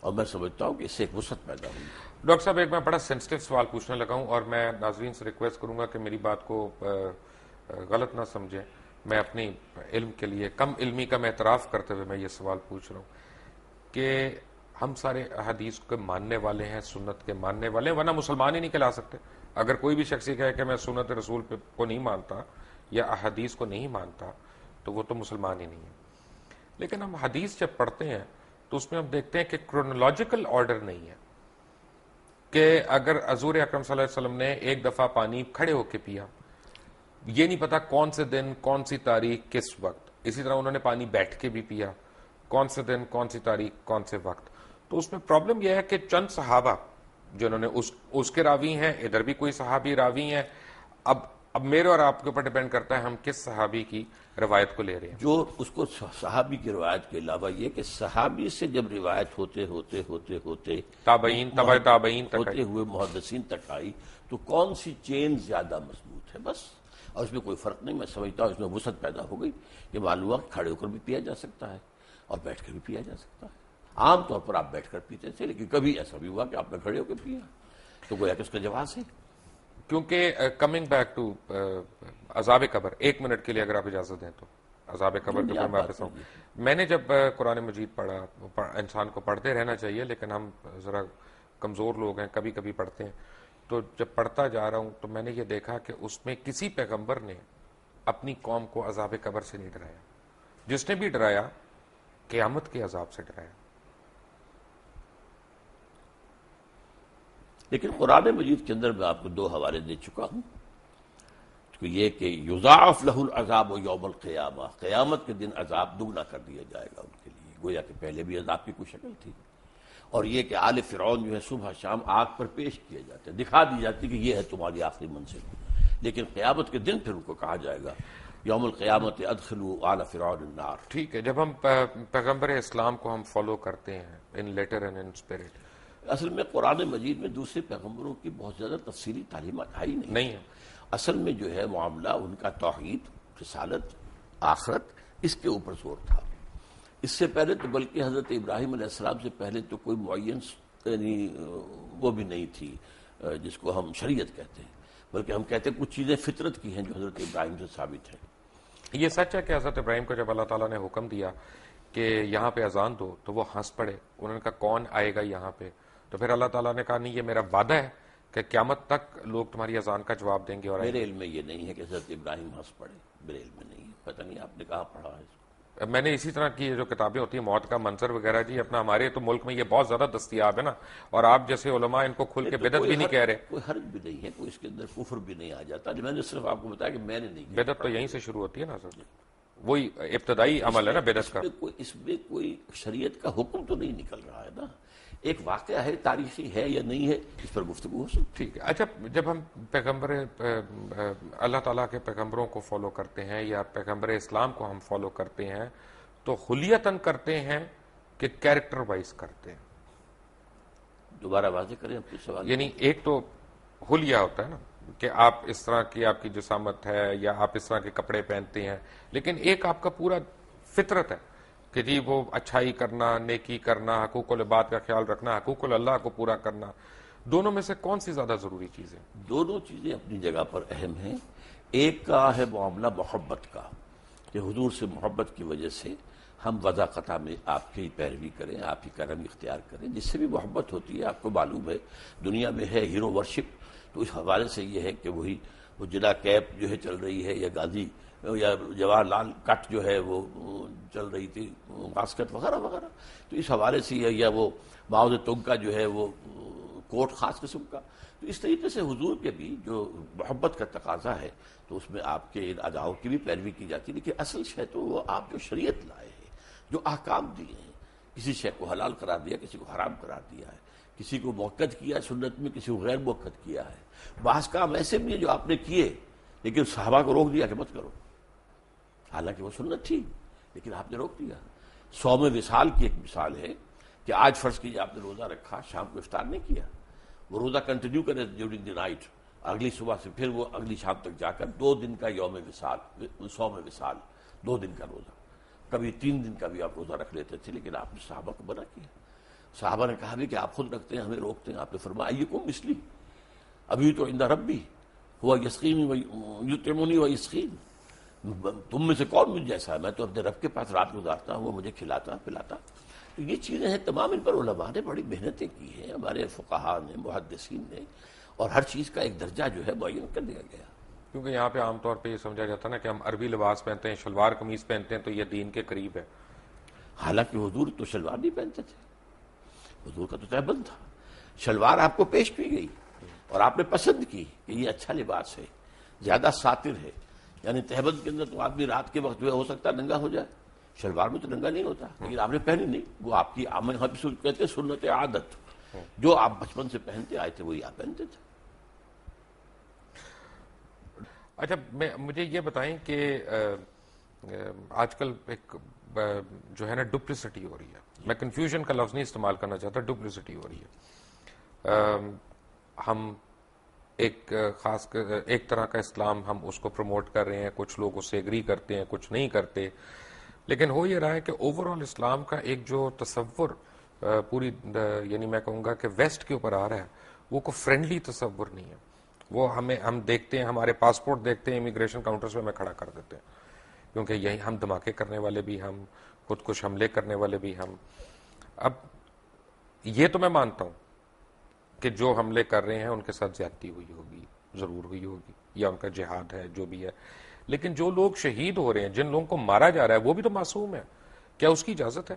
اور میں سمجھتا ہوں کہ اس سے ایک وسعت پیدا ہوئی. ڈاکٹر صاحب، ایک میں بڑا سینسٹیو سوال پوچھنے لگا ہوں، اور میں ناظرین سے ریکویسٹ کروں گا کہ میری بات کو غلط نہ سمجھیں. میں اپنی علم کے لیے، کم علمی کا میں اعتراف کرتے ہوئے میں یہ سوال پوچھ رہا ہوں کہ ہم سارے احادیث کے ماننے والے ہیں، سنت کے ماننے والے ہیں، ورنہ مسلمان ہی نہیں کہلا سکتے. اگر کوئی بھی شخص کہے کہ میں سنت رسول کو نہیں مانتا یا احادیث کو نہیں مانتا تو وہ تو مسلمان ہی نہیں ہے. لیکن ہم حدیث جب پڑھتے ہیں تو اس میں ہم دیکھتے ہیں کہ کرونالوجیکل آرڈر نہیں ہے، کہ اگر حضور اکرم صلی اللہ علیہ وسلم نے ایک دفعہ پانی کھڑے ہو کے پیا، یہ نہیں پتا کون سے دن، کون سی تاریخ، کس وقت. اسی طرح انہوں نے پانی بیٹھ کے بھی پیا، کون سے دن، کون سی تاریخ، کون سے وقت. تو اس میں پرابلم یہ ہے کہ چند صحابہ جنہوں نے اس کے راوی ہیں، ادھر بھی کوئی صحابی راوی ہیں. اب میرے اور آپ کے اوپر ڈیپینڈ کرتا ہے ہم کس صحابی کی روایت کو لے رہے ہیں. جو اس کو صحابی کی روایت کے علاوہ یہ کہ صحابی سے جب روایت ہوتے تابعین، تبع تابعین تک ہوتے ہوئے محدثین تک آئی، تو کون سی چین زیادہ مضبوط ہے، بس. اور اس میں کوئی فرق نہیں. میں سمجھتا ہوں اس میں وسعت پیدا ہو گئی کہ معلوم ہوا کہ کھڑے ہو کر بھی پیا جا سکتا ہے اور بیٹھ کر بھی پیا جا سکتا ہے. عام طور پر آپ بیٹھ کر پیتے تھے، لیکن کبھی ایسا بھی ہوا کہ آپ نے کھڑے ہو کے پیا، تو گویا کہ اس کا جواز ہے. کیونکہ کمنگ بیک ٹو عذاب قبر، 1 منٹ کے لیے اگر آپ اجازت دیں تو عذاب قبر کے اوپر میں واپس آؤں. میں نے جب قرآن مجید پڑھا، انسان کو پڑھتے رہنا چاہیے لیکن ہم ذرا کمزور لوگ ہیں، کبھی کبھی پڑھتے ہیں، تو جب پڑھتا جا رہا ہوں تو میں نے یہ دیکھا کہ اس میں کسی پیغمبر نے اپنی قوم کو عذاب قبر سے نہیں ڈرایا. جس نے بھی ڈرایا قیامت کے عذاب سے ڈرایا. لیکن قرآن مجید کے اندر میں آپ کو 2 حوالے دے چکا ہوں. تو یہ کہ یضاعف لہ العذاب یوم القیامہ، قیامت کے دن عذاب دگنا کر دیا جائے گا ان کے لیے، گویا کہ پہلے بھی عذاب کی کوئی شکل تھی. اور یہ کہ آل فرعون جو ہے صبح شام آگ پر پیش کیے جاتے ہیں، دکھا دی جاتی کہ یہ ہے تمہاری آخری منزل. لیکن قیامت کے دن پھر ان کو کہا جائے گا یوم القیامت ادخلوا آل فرعون النار. ٹھیک ہے، جب ہم پیغمبر اسلام کو ہم فالو کرتے ہیں ان لیٹر اینڈ ان اسپرٹ، اصل میں قرآن مجید میں دوسرے پیغمبروں کی بہت زیادہ تفصیلی تعلیمات آئی نہیں ہے. اصل میں جو ہے معاملہ ان کا توحید، رسالت، آخرت، اس کے اوپر زور تھا. اس سے پہلے تو بلکہ حضرت ابراہیم علیہ السلام سے پہلے تو کوئی معین یعنی وہ بھی نہیں تھی جس کو ہم شریعت کہتے ہیں، بلکہ ہم کہتے ہیں کچھ چیزیں فطرت کی ہیں جو حضرت ابراہیم سے ثابت ہیں. یہ سچ ہے کہ حضرت ابراہیم کو جب اللہ تعالیٰ نے حکم دیا کہ یہاں پہ اذان دو تو وہ ہنس پڑے. انہوں نے کہا کون آئے گا یہاں پہ؟ تو پھر اللہ تعالیٰ نے کہا نہیں، یہ میرا وعدہ ہے کہ قیامت تک لوگ تمہاری اذان کا جواب دیں گے. اور میرے علم میں یہ نہیں ہے کہ حضرت ابراہیم ہنس پڑے، میرے علم میں نہیں ہے، پتہ نہیں آپ نے کہاں پڑھا ہے اس کو. میں نے اسی طرح کی جو کتابیں ہوتی ہیں موت کا منظر وغیرہ، جی اپنا ہمارے تو ملک میں یہ بہت زیادہ دستیاب ہے نا، اور آپ جیسے علماء ان کو کھل کے بدعت بھی نہیں کہہ رہے. کوئی حرج بھی نہیں ہے، کوئی اس کے اندر کفر بھی نہیں آ جاتا. میں نے صرف آپ کو بتایا کہ میں نے نہیں کیا. بدعت تو یہیں سے شروع ہوتی ہے نا سر، وہی ابتدائی عمل ہے نا بدعت کا. اس میں کوئی شریعت کا حکم تو نہیں نکل رہا ہے نا، ایک واقعہ ہے، تاریخی ہے یا نہیں ہے، اس پر گفتگو ہو سکتی. ٹھیک ہے. اچھا، جب ہم پیغمبر اللہ تعالیٰ کے پیغمبروں کو فالو کرتے ہیں یا پیغمبر اسلام کو ہم فالو کرتے ہیں تو خلیتاً کرتے ہیں کہ کیریکٹر وائز کرتے ہیں؟ دوبارہ واضح کریں اپنے سوال. یعنی ایک تو حلیہ ہوتا ہے نا کہ آپ اس طرح کی آپ کی جسامت ہے یا آپ اس طرح کے کپڑے پہنتے ہیں، لیکن ایک آپ کا پورا فطرت ہے کہ جی وہ اچھائی کرنا، نیکی کرنا، حقوق العباد کا خیال رکھنا، حقوق اللہ کو پورا کرنا. دونوں میں سے کون سی زیادہ ضروری چیز ہے؟ دونوں چیزیں اپنی جگہ پر اہم ہیں. ایک کا ہے معاملہ محبت کا، کہ حضور سے محبت کی وجہ سے ہم وضع قطع میں آپ کی پیروی کریں، آپ ہی کا رنگ اختیار کریں. جس سے بھی محبت ہوتی ہے آپ کو معلوم ہے دنیا میں ہے ہیرو ورشپ، تو اس حوالے سے یہ ہے کہ وہی وہ جلا کیپ جو ہے چل رہی ہے، یا غازی یا جواہر لال کٹ جو ہے وہ چل رہی تھی، واسکٹ وغیرہ وغیرہ. تو اس حوالے سے یا وہ ماؤ زے تونگ کا جو ہے وہ کوٹ خاص قسم کا. تو اس طریقے سے حضور کے بھی جو محبت کا تقاضا ہے تو اس میں آپ کے ان اداؤں کی بھی پیروی کی جاتی ہے. لیکن اصل شے تو وہ آپ جو شریعت لائے ہیں، جو احکام دیے ہیں، کسی شے کو حلال قرار دیا، کسی کو حرام قرار دیا ہے، کسی کو موقت کیا سنت میں، کسی کو غیر موقت کیا ہے. بعض کام ایسے بھی ہیں جو آپ نے کیے لیکن صحابہ کو روک دیا کہ مت کرو، حالانکہ وہ سنت تھی لیکن آپ نے روک دیا. صوم وصال کی ایک مثال ہے کہ آج فرض کیجیے آپ نے روزہ رکھا، شام کو افطار نہیں کیا، وہ روزہ کنٹینیو کرے ڈیورنگ دی نائٹ، اگلی صبح سے پھر وہ اگلی شام تک جا کر 2 دن کا یوم وصال، صوم وصال، 2 دن کا روزہ، کبھی 3 دن کا بھی آپ روزہ رکھ لیتے تھے. لیکن آپ نے صحابہ کو منع کیا. صحابہ نے کہا بھی کہ آپ خود رکھتے ہیں، ہمیں روکتے ہیں. آپ نے فرمایا ایکم مثلی ابھی تو عند ربی ہوا یسقین یطعمنی و یسقین، تم میں سے کون مجھ جیسا ہے، میں تو اپنے رب کے پاس رات گزارتا ہوں، وہ مجھے کھلاتا پلاتا. تو یہ چیزیں ہیں تمام، ان پر علماء نے بڑی محنتیں کی ہیں، ہمارے فقہاء نے، محدثین نے، اور ہر چیز کا ایک درجہ جو ہے معین کر دیا گیا. کیونکہ یہاں پہ عام طور پہ یہ سمجھا جاتا ہے نا کہ ہم عربی لباس پہنتے ہیں، شلوار قمیض پہنتے ہیں تو یہ دین کے قریب ہے. حالانکہ حضور تو شلوار نہیں پہنتے تھے، حضور کا تو تہبند تھا. شلوار آپ کو پیش کی گئی اور آپ نے پسند کی کہ یہ اچھا لباس ہے، زیادہ ساتر ہے. یعنی تہبند کے اندر تو آدمی رات کے وقت جو ہے ہو سکتا ہے ننگا ہو جائے، شلوار میں تو ننگا نہیں ہوتا. لیکن آپ نے پہنی نہیں، وہ آپ کی کہتے ہیں سنت عادت، جو آپ بچپن سے پہنتے آئے تھے وہی آپ پہنتے تھے. اچھا، مجھے یہ بتائیں کہ آج کل ایک جو ہے نا ڈپلیسٹی ہو رہی ہے، میں کنفیوژن کا لفظ نہیں استعمال کرنا چاہتا، ڈپلیسٹی ہو رہی ہے. ہم ایک خاص ایک طرح کا اسلام ہم اس کو پروموٹ کر رہے ہیں، کچھ لوگ اس سے ایگری کرتے ہیں، کچھ نہیں کرتے. لیکن ہو یہ رہا ہے کہ اوور آل اسلام کا ایک جو تصور پوری یعنی میں کہوں گا کہ ویسٹ کے اوپر آ رہا ہے وہ کوئی فرینڈلی تصور نہیں ہے. وہ ہم دیکھتے ہیں، ہمارے پاسپورٹ دیکھتے ہیں امیگریشن کاؤنٹرز پہ ہمیں کھڑا کر دیتے ہیں کیونکہ یہی ہم دھماکے کرنے والے بھی ہم، خود کش حملے کرنے والے بھی ہم. اب یہ تو میں مانتا ہوں کہ جو حملے کر رہے ہیں ان کے ساتھ زیادتی ہوئی ہوگی، ضرور ہوئی ہوگی، یا ان کا جہاد ہے جو بھی ہے، لیکن جو لوگ شہید ہو رہے ہیں، جن لوگوں کو مارا جا رہا ہے، وہ بھی تو معصوم ہے. کیا اس کی اجازت ہے؟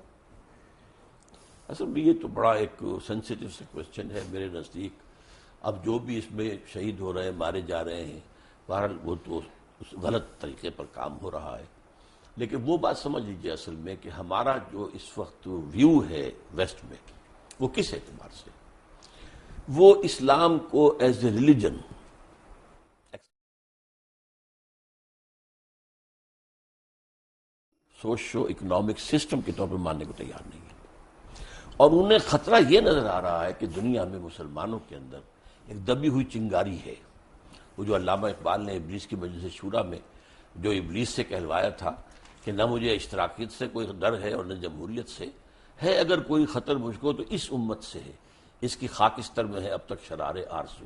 اصل میں یہ تو بڑا ایک سینسیٹیو سے کوشچن ہے میرے نزدیک. اب جو بھی اس میں شہید ہو رہے ہیں، مارے جا رہے ہیں، بہرحال وہ تو غلط طریقے پر کام ہو رہا ہے. لیکن وہ بات سمجھ لیجیے اصل میں کہ ہمارا جو اس وقت ویو ہے ویسٹ میں، وہ کس اعتبار سے، وہ اسلام کو as a religion socio economic system کے طور پر ماننے کو تیار نہیں ہے. اور انہیں خطرہ یہ نظر آ رہا ہے کہ دنیا میں مسلمانوں کے اندر ایک دبی ہوئی چنگاری ہے. وہ جو علامہ اقبال نے ابلیس کی مجلس شورا میں جو ابلیس سے کہلوایا تھا کہ نہ مجھے اشتراکیت سے کوئی ڈر ہے اور نہ جمہوریت سے ہے، اگر کوئی خطر مجھ کو تو اس امت سے ہے، اس کی خاکستر میں ہے اب تک شرار آرزو.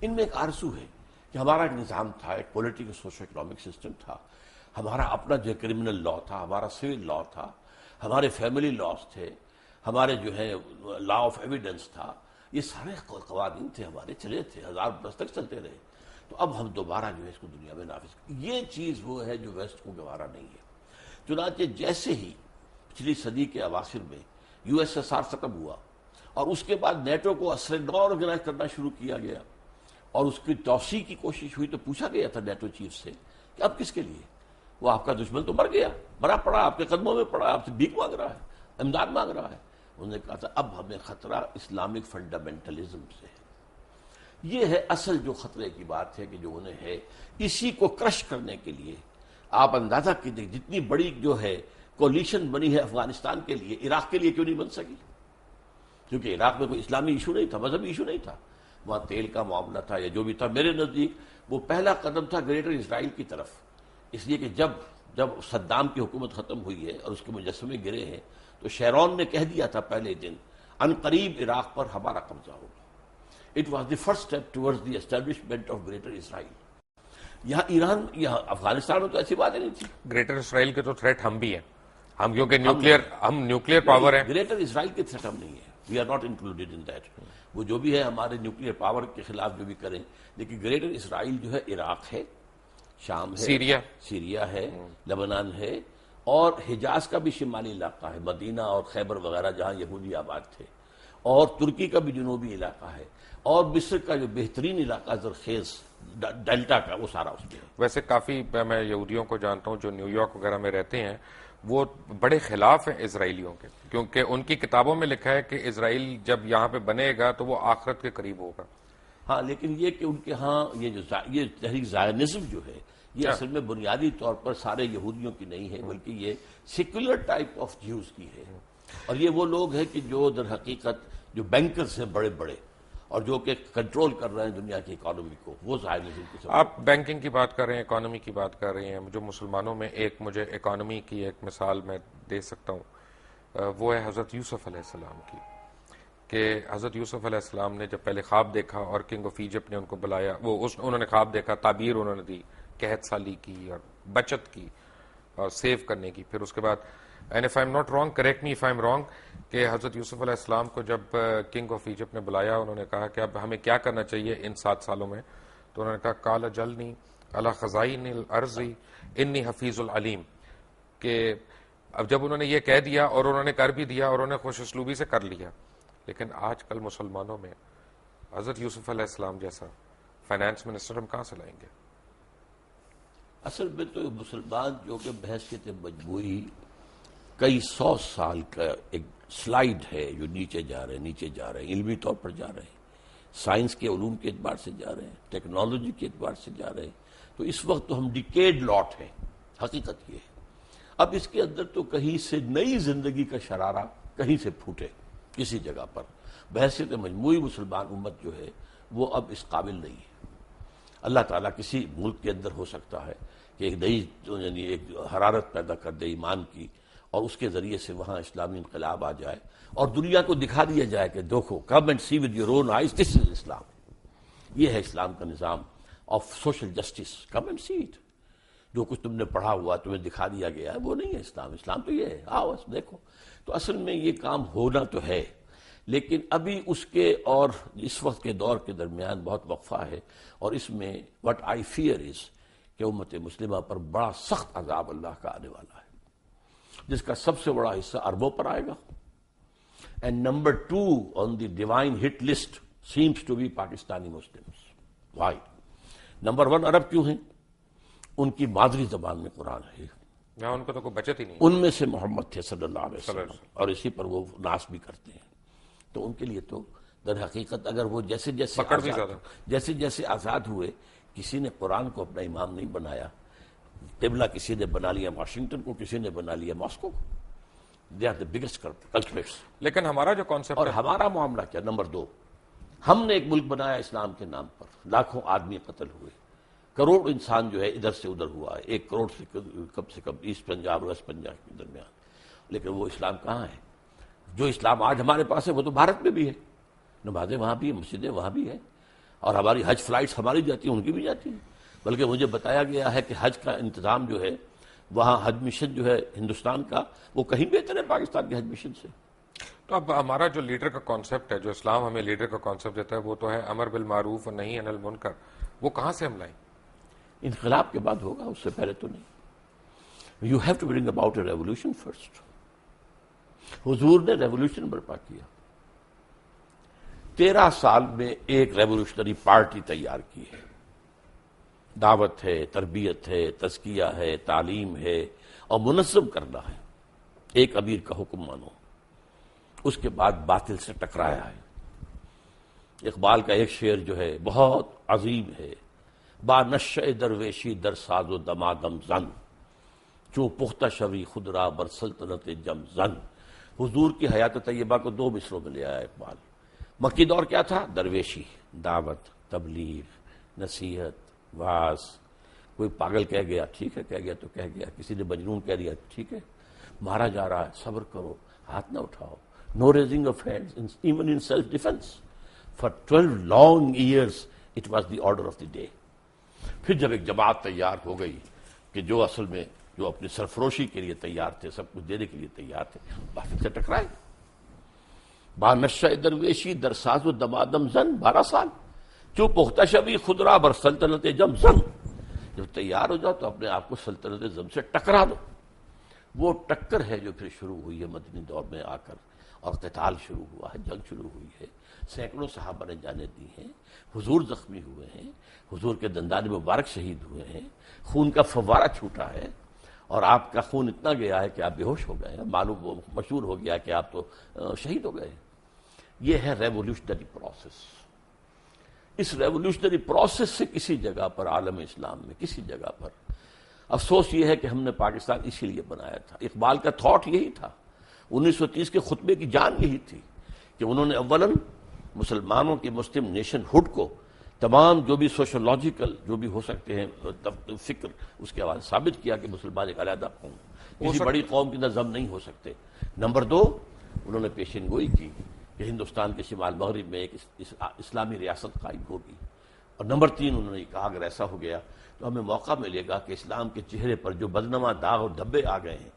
ان میں ایک آرزو ہے کہ ہمارا ایک نظام تھا، ایک پولیٹیکل سوشو اکنامک سسٹم تھا، ہمارا اپنا جو کرمنل لا تھا، ہمارا سول لا تھا، ہمارے فیملی لاز تھے، ہمارے جو ہے لا آف ایویڈنس تھا، یہ سارے قوانین تھے ہمارے، چلے تھے، 1000 برس تک چلتے رہے. تو اب ہم دوبارہ جو ہے اس کو دنیا میں نافذ یہ چیز وہ ہے جو ویسٹ کو گوارا نہیں ہے. چنانچہ جیسے ہی پچھلی صدی کے اواخر میں یو ایس ایس آر ختم ہوا اور اس کے بعد نیٹو کو اثر نو آرگنائز کرنا شروع کیا گیا اور اس کی توسیع کی کوشش ہوئی، تو پوچھا گیا تھا نیٹو چیف سے کہ اب کس کے لیے؟ وہ آپ کا دشمن تو مر گیا، مرا پڑا، آپ کے قدموں میں پڑا، آپ سے بھیک مانگ رہا ہے، امداد مانگ رہا ہے. انہوں نے کہا تھا اب ہمیں خطرہ اسلامک فنڈامنٹلزم سے ہے. یہ ہے اصل جو خطرے کی بات ہے کہ جو انہیں ہے. اسی کو کرش کرنے کے لیے آپ اندازہ کیجیے جتنی بڑی جو ہے کولیشن بنی ہے افغانستان کے لیے، عراق کے لیے کیوں نہیں بن سکی؟ کیونکہ عراق میں کوئی اسلامی ایشو نہیں تھا، مذہبی ایشو نہیں تھا، وہاں تیل کا معاملہ تھا یا جو بھی تھا. میرے نزدیک وہ پہلا قدم تھا گریٹر اسرائیل کی طرف، اس لیے کہ جب صدام کی حکومت ختم ہوئی ہے اور اس کے مجسمے گرے ہیں تو شیرون نے کہہ دیا تھا پہلے دن ان قریب عراق پر ہمارا قبضہ ہوگا. It was the first step towards the establishment of Greater Israel. یہاں ایران، یہاں افغانستان میں تو ایسی باتیں نہیں تھی. گریٹر اسرائیل کے تو تھریٹ ہم بھی ہیں، ہم کیونکہ نیوکلیئر پاور ہیں. گریٹر اسرائیل کے تھریٹ ہم نہیں ہے، we are not included in that. وہ جو بھی ہے ہمارے نیوکلیئر پاور کے خلاف جو بھی کریں، لیکن گریٹر اسرائیل جو ہے عراق ہے، شام ہے، سیریا ہے، لبنان ہے، اور حجاز کا بھی شمالی علاقہ ہے، مدینہ اور خیبر وغیرہ جہاں یہودی آباد تھے، اور ترکی کا بھی جنوبی علاقہ ہے، اور مصر کا جو بہترین علاقہ زرخیز ڈیلٹا کا، وہ سارا اس میں ہے. ویسے کافی میں یہودیوں کو جانتا ہوں جو نیو یارک وغیرہ میں رہتے ہیں، وہ بڑے خلاف ہیں اسرائیلیوں کے، کیونکہ ان کی کتابوں میں لکھا ہے کہ اسرائیل جب یہاں پہ بنے گا تو وہ آخرت کے قریب ہوگا. ہاں، لیکن یہ کہ ان کے ہاں یہ تحریک زائنزم جو ہے یہ اصل میں بنیادی طور پر سارے یہودیوں کی نہیں ہے، بلکہ یہ سیکولر ٹائپ آف جیوز کی ہے. اور یہ وہ لوگ ہیں کہ جو در حقیقت جو بینکرز ہیں بڑے بڑے اور جو کہ کنٹرول کر رہے ہیں دنیا کی اکانومی کو، وہ زائنزم کی سب. آپ بینکنگ کی بات کر رہے ہیں، اکانومی کی بات کر رہے ہیں. جو مسلمانوں میں مجھے اکانومی کی ایک مثال میں دے سکتا ہوں، وہ ہے حضرت یوسف علیہ السلام کی. کہ حضرت یوسف علیہ السلام نے جب پہلے خواب دیکھا اور کنگ آف ایجپٹ نے ان کو بلایا، انہوں نے خواب دیکھا، تعبیر انہوں نے دی، قحط سالی کی اور بچت کی اور سیو کرنے کی. پھر اس کے بعد and if I am not wrong, correct me if I am wrong, کہ حضرت یوسف علیہ السلام کو جب کنگ آف ایجپٹ نے بلایا، انہوں نے کہا کہ اب ہمیں کیا کرنا چاہیے ان 7 سالوں میں؟ تو انہوں نے کہا قال جلنی علی خزائن الارض انی حفیظ العلیم. کہ اب جب انہوں نے یہ کہہ دیا اور انہوں نے کر بھی دیا اور انہوں نے خوش اسلوبی سے کر لیا، لیکن آج کل مسلمانوں میں حضرت یوسف علیہ السلام جیسا فائنانس منسٹر ہم کہاں سے لائیں گے؟ اصل میں تو مسلمان جو کہ بحثیت مجموعی کئی 100 سال کا ایک سلائیڈ ہے جو نیچے جا رہے ہیں، علمی طور پر جا رہے ہیں، سائنس کے علوم کے اعتبار سے جا رہے ہیں، ٹیکنالوجی کے اعتبار سے جا رہے ہیں. تو اس وقت تو ہم ڈیکیڈ لاٹ ہیں، حقیقت یہ ہے. اب اس کے اندر تو کہیں سے نئی زندگی کا شرارہ کہیں سے پھوٹے کسی جگہ پر. بحیثیت مجموعی مسلمان امت جو ہے وہ اب اس قابل نہیں ہے. اللہ تعالیٰ کسی ملک کے اندر ہو سکتا ہے کہ ایک نئی یعنی ایک حرارت پیدا کر دے ایمان کی، اور اس کے ذریعے سے وہاں اسلامی انقلاب آ جائے اور دنیا کو دکھا دیا جائے کہ دیکھو، come and see with your own eyes, this is Islam. یہ ہے اسلام کا نظام of social justice, come and see it. جو کچھ تم نے پڑھا ہوا تمہیں دکھا دیا گیا ہے وہ نہیں ہے اسلام. اسلام تو یہ ہے, آؤ بس دیکھو. تو اصل میں یہ کام ہونا تو ہے, لیکن ابھی اس کے اور اس وقت کے دور کے درمیان بہت وقفہ ہے, اور اس میں وٹ آئی فیئر از کہ امت مسلمہ پر بڑا سخت عذاب اللہ کا آنے والا ہے, جس کا سب سے بڑا حصہ عربوں پر آئے گا. And number 2 on the divine hit list seems to be Pakistani Muslims. Why? Number 1 عرب کیوں ہیں؟ ان کی مادری زبان میں قرآن ہے, یہاں ان کو تو کوئی بچت ہی نہیں. ان میں سے محمد تھے صلی اللہ علیہ وسلم, اور اسی پر وہ ناس بھی کرتے ہیں. تو ان کے لیے تو در حقیقت اگر وہ جیسے جیسے آزاد ہوئے, کسی نے قرآن کو اپنا امام نہیں بنایا. قبلہ کسی نے بنا لیا واشنگٹن کو, کسی نے بنا لیا ماسکو کو. They are the biggest culprits. لیکن ہمارا جو کانسیپٹ اور ہمارا معاملہ کیا؟ نمبر 2, ہم نے ایک ملک بنایا اسلام کے نام پر, لاکھوں آدمی قتل ہوئے, کروڑ انسان جو ہے ادھر سے ادھر ہوا ہے, 1 کروڑ سے کم ایسٹ پنجاب ویسٹ پنجاب کے درمیان. لیکن وہ اسلام کہاں ہے؟ جو اسلام آج ہمارے پاس ہے وہ تو بھارت میں بھی ہے, نمازیں وہاں بھی ہیں, مسجدیں وہاں بھی ہیں, اور ہماری حج فلائٹس ہماری جاتی ہیں, ان کی بھی جاتی ہیں. بلکہ مجھے بتایا گیا ہے کہ حج کا انتظام جو ہے وہاں, حج مشن جو ہے ہندوستان کا, وہ کہیں بہتر ہے پاکستان کے حج مشن سے. تو اب ہمارا جو لیڈر کا کانسیپٹ ہے, جو اسلام ہمیں لیڈر کا کانسیپٹ دیتا ہے, وہ تو ہے امر بالمعروف اور نہی عن المنکر. وہ کہاں سے ہم لائیں؟ انقلاب کے بعد ہوگا, اس سے پہلے تو نہیں. You have to bring about a revolution first. حضور نے ریولیوشن برپا کیا, 13 سال میں ایک ریولیوشنری پارٹی تیار کی ہے. دعوت ہے, تربیت ہے, تزکیہ ہے, تعلیم ہے, اور منظم کرنا ہے. ایک امیر کا حکم مانو. اس کے بعد باطل سے ٹکرایا ہے. اقبال کا ایک شعر جو ہے بہت عظیم ہے, با نشہ درویشی در ساز و دمادم زن, چوں پختہ شوی خود را بر سلطنت جم زن. حضور کی حیات طیبہ کو 2 مصروں میں لے آیا اقبال. مکی دور کیا تھا؟ درویشی, دعوت, تبلیغ, نصیحت, واز. کوئی پاگل کہہ گیا, ٹھیک ہے کہہ گیا تو کہہ گیا. کسی نے مجنون کہہ دیا, ٹھیک ہے. مارا جا رہا ہے, صبر کرو, ہاتھ نہ اٹھاؤ. No raising of hands even in self defence. For 12 long years it was the order of the day. پھر جب ایک جماعت تیار ہو گئی کہ جو اصل میں جو اپنی سرفروشی کے لیے تیار تھے, سب کچھ دینے کے لیے تیار تھے, باطل سے ٹکرائے. با نشہ درویشی در ساز و دمادم زن, 12 سال. جو پختہ شبی خود را بر سلطنت جم زن. جب تیار ہو جاؤ تو اپنے آپ کو سلطنت زم سے ٹکرا دو. وہ ٹکر ہے جو پھر شروع ہوئی ہے مدنی دور میں آ کر, اور قتال شروع ہوا ہے, جنگ شروع ہوئی ہے. سینکڑوں صحابہ نے جانیں دی ہیں, حضور زخمی ہوئے ہیں, حضور کے دندان مبارک شہید ہوئے ہیں, خون کا فوارہ چھوٹا ہے, اور آپ کا خون اتنا گیا ہے کہ آپ بے ہوش ہو گئے ہیں. معلوم مشہور ہو گیا کہ آپ تو شہید ہو گئے. یہ ہے ریولیوشنری پروسیس. اس ریولیوشنری پروسیس سے کسی جگہ پر عالم اسلام میں کسی جگہ پر افسوس یہ ہے کہ ہم نے پاکستان اسی لیے بنایا تھا. اقبال کا تھاٹ یہی تھا, 1930 کے خطبے کی جان یہی تھی کہ انہوں نے اولاً مسلمانوں کی مسلم نیشن ہوڈ کو, تمام جو بھی سوشولوجیکل جو بھی ہو سکتے ہیں فکر, اس کے حوالے ثابت کیا کہ مسلمان ایک علیحدہ قوم, کسی بڑی قوم کی نظم نہیں ہو سکتے. نمبر 2, انہوں نے پیشین گوئی کی کہ ہندوستان کے شمال مغرب میں ایک اسلامی ریاست قائم ہوگی. اور نمبر 3, انہوں نے کہا اگر ایسا ہو گیا تو ہمیں موقع ملے گا کہ اسلام کے چہرے پر جو بدنما داغ اور دھبے آ گئے ہیں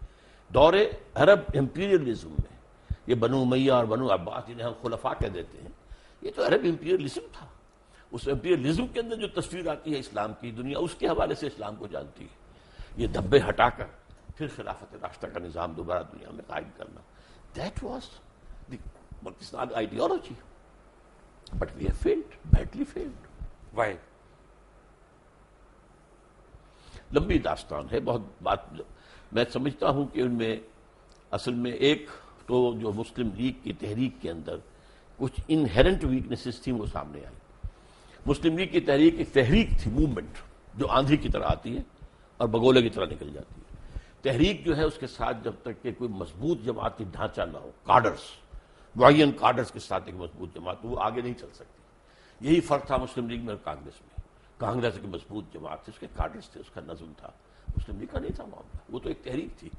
دور عرب امپیریلزم میں, یہ بنو امیہ اور بنو عباس جنہیں ہم خلفاء کہہ دیتے ہیں, یہ تو عرب امپیریلزم تھا. اس امپیریلزم کے اندر جو تصویر آتی ہے اسلام کی, دنیا اس کے حوالے سے اسلام کو جانتی ہے. یہ دھبے ہٹا کر پھر خلافت راشدہ کا نظام دوبارہ دنیا میں قائم کرنا, that was the Pakistan ideology. But we have failed, badly failed. Why? لمبی داستان ہے, بہت بات. میں سمجھتا ہوں کہ ان میں اصل میں ایک تو جو مسلم لیگ کی تحریک کے اندر کچھ انہیرنٹ ویکنیسز تھیں وہ سامنے آئی. مسلم لیگ کی تحریک ایک تحریک تھی, موومنٹ جو آندھی کی طرح آتی ہے اور بگولے کی طرح نکل جاتی ہے. تحریک جو ہے اس کے ساتھ جب تک کہ کوئی مضبوط جماعتی ڈھانچہ نہ ہو, کارڈرز, معین کارڈرز کے ساتھ ایک مضبوط جماعت, وہ آگے نہیں چل سکتی. یہی فرق تھا مسلم لیگ میں اور کانگریس میں. کانگریس کی مضبوط جماعت تھی, اس کے کارڈرز تھے, اس کا نظم تھا. مسلم لیگ کا نہیں تھا معاملہ, وہ تو ایک تحریک تھی.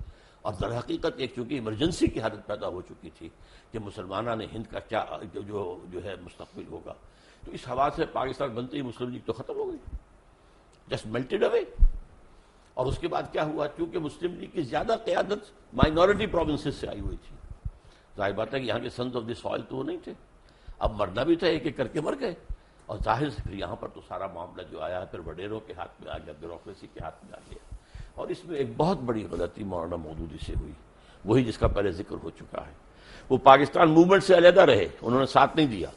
اور در حقیقت ایک چونکہ ایمرجنسی کی حالت پیدا ہو چکی تھی کہ مسلمانوں نے ہند کا کیا جو ہے مستقبل ہوگا, تو اس حوالے سے پاکستان بنتے ہی مسلم لیگ تو ختم ہو گئی, جسٹ میلٹڈ اوے. اور اس کے بعد کیا ہوا؟ چونکہ مسلم لیگ کی زیادہ قیادت مائنورٹی پروونسز سے آئی ہوئی تھی، ظاہر بات ہے کہ یہاں کے سنز آف دی سوائل تو وہ نہیں تھے، اب مرنا بھی تھا، ایک ایک کر کے مر گئے، اور ظاہر سے پھر یہاں پر تو سارا معاملہ جو آیا ہے پھر وڈیروں کے ہاتھ میں آ گیا، بیوروکریسی کے ہاتھ میں آ گیا، اور اس میں ایک بہت بڑی غلطی مولانا مودودی سے ہوئی، وہی جس کا پہلے ذکر ہو چکا ہے۔ وہ پاکستان موومنٹ سے علیحدہ رہے، انہوں نے ساتھ نہیں دیا،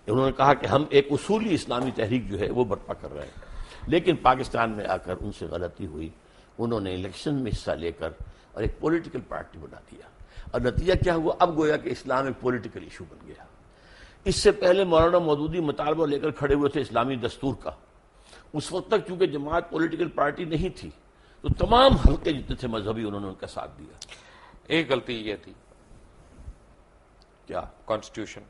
انہوں نے کہا کہ ہم ایک اصولی اسلامی تحریک جو ہے وہ برپا کر رہے ہیں، لیکن پاکستان میں آ کر ان سے غلطی ہوئی، انہوں نے الیکشن میں حصہ لے کر اور ایک پولیٹیکل پارٹی بنا دیا، اور نتیجہ کیا ہوا؟ اب گویا کہ اسلام ایک پولیٹیکل ایشو بن گیا۔ اس سے پہلے مولانا مودودی مطالبہ لے کر کھڑے ہوئے تھے اسلامی دستور کا، اس وقت تک چونکہ جماعت پولیٹیکل پارٹی نہیں تھی تو تمام حلقے جتنے تھے مذہبی انہوں نے ان کا ساتھ دیا۔ ایک غلطی یہ تھی کیا؟ کانسٹیٹیوشن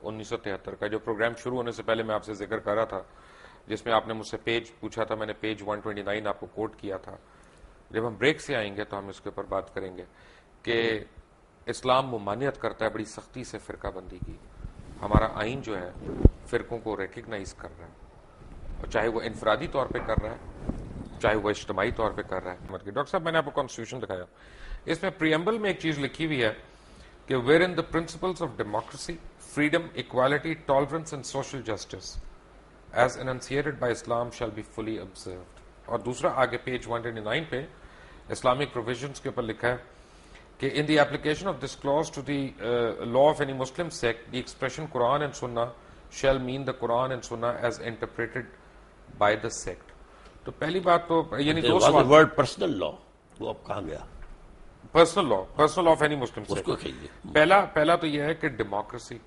1973 کا جو پروگرام شروع ہونے سے پہلے میں آپ سے ذکر کر رہا تھا، جس میں آپ نے مجھ سے پیج پوچھا تھا، میں نے پیج 129 آپ کو کوٹ کیا تھا۔ جب ہم بریک سے آئیں گے تو ہم اس کے اوپر بات کریں گے کہ اسلام ممانعت کرتا ہے بڑی سختی سے فرقہ بندی کی، ہمارا آئین جو ہے فرقوں کو ریکگنائز کر رہا ہے، اور چاہے وہ انفرادی طور پہ کر رہا ہے چاہے وہ اجتماعی طور پہ کر رہا ہے۔ ڈاکٹر صاحب میں نے آپ کو کانسٹیٹیوشن دکھایا، اس میں پریمبل میں ایک چیز لکھی ہوئی ہے کہ where in the principles of democracy, freedom, equality, tolerance and social justice as enunciated by Islam shall be fully observed۔ اور دوسرا آگے پیج 129 پہ اسلامک پروویژنس کے اوپر لکھا ہے کہ in the application of this clause to the law of any Muslim sect, the expression Quran and Sunnah shall mean the Quran and Sunnah as interpreted by the sect۔ تو پہلی بات تو یعنی دو سوال، ورڈ پرسنل لا وہ اب کہاں گیا؟ Personal law of any Muslim اس کو سیکٹ۔ کہیے۔ پہلا تو یہ ہے کہ ڈیموکریسی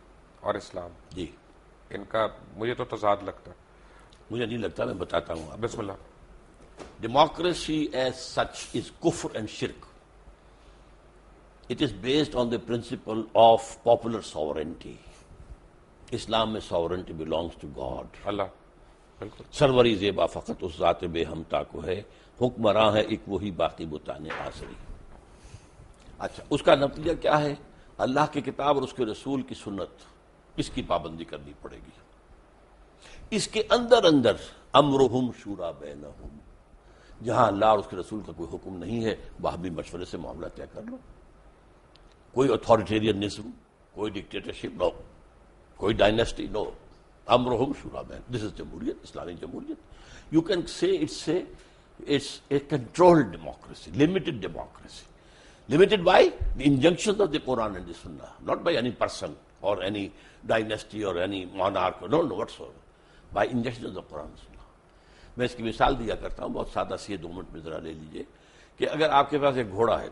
اور اسلام جی ان کا مجھے تو تضاد لگتا ہے۔ مجھے نہیں لگتا، میں بتاتا ہوں آپ۔ بسم اللہ۔ Democracy as such is kufr and shirk. It is based on the principle of popular sovereignty. اسلام میں sovereignty belongs to God. اللہ بالکل سروری زیبا فقط اس ذات بے ہمتا کو ہے، حکمراں ہے ایک وہی باقی بتانے آسری۔ اچھا، اس کا نتیجہ کیا ہے؟ اللہ کی کتاب اور اس کے رسول کی سنت، اس کی پابندی کرنی پڑے گی۔ اس کے اندر امرہم شورا بینہم، جہاں اللہ اور اس کے رسول کا کوئی حکم نہیں ہے وہاں بھی مشورے سے معاملہ طے کر لو۔ کوئی اتھارٹیرینزم، کوئی ڈکٹیٹرشپ نو، کوئی ڈائنیسٹی نو، امرہم شورا بین۔ دس از جمہوریت، اسلامی جمہوریت۔ You can say it's a controlled democracy, limited democracy. Limited by the injunctions of the Quran and the Sunnah, not by any person or any dynasty or any monarch, no whatsoever, by injunctions of the Quran and Sunnah. میں اس کی مثال دیا کرتا ہوں، بہت سادہ سی ہے، 2 minute میں ذرا لے لیجئے کہ اگر آپ کے پاس ایک گھوڑا ہے،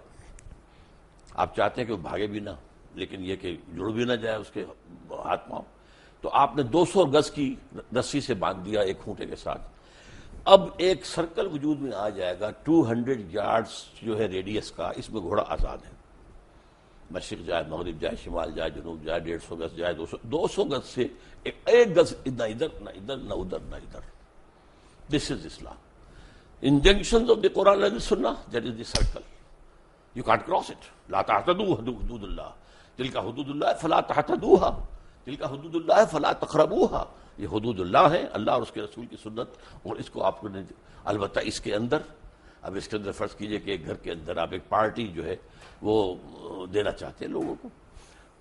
آپ چاہتے ہیں کہ وہ بھاگے بھی نہ لیکن یہ کہ جڑ بھی نہ جائے اس کے ہاتھ پاؤں، تو آپ نے 200 گز کی رسی سے باندھ دیا ایک کھونٹے کے ساتھ۔ اب ایک سرکل وجود میں آ جائے گا 200 یارڈز جو ہے ریڈیس کا، اس میں گھوڑا آزاد ہے، مشرق جائے، مغرب جائے، شمال جائے، جنوب جائے، 150 گز جائے، 200 گز سے ایک گز نہ ادھر نہ ادھر نہ ادھر نہ ادھر۔ This is Islam. Injunctions of the Quran and sunnah, that is the circle, you can't cross it. لا تعتدوا حدود اللہ، تلک حدود اللہ فلا تعتدوها، تلک حدود اللہ فلا تقربوها۔ یہ حدود اللہ ہیں، اللہ اور اس کے رسول کی سنت، اور اس کو آپ نے البتہ اس کے اندر، اب اس کے اندر فرض کیجئے کہ ایک گھر کے اندر آپ ایک پارٹی جو ہے وہ دینا چاہتے ہیں لوگوں کو،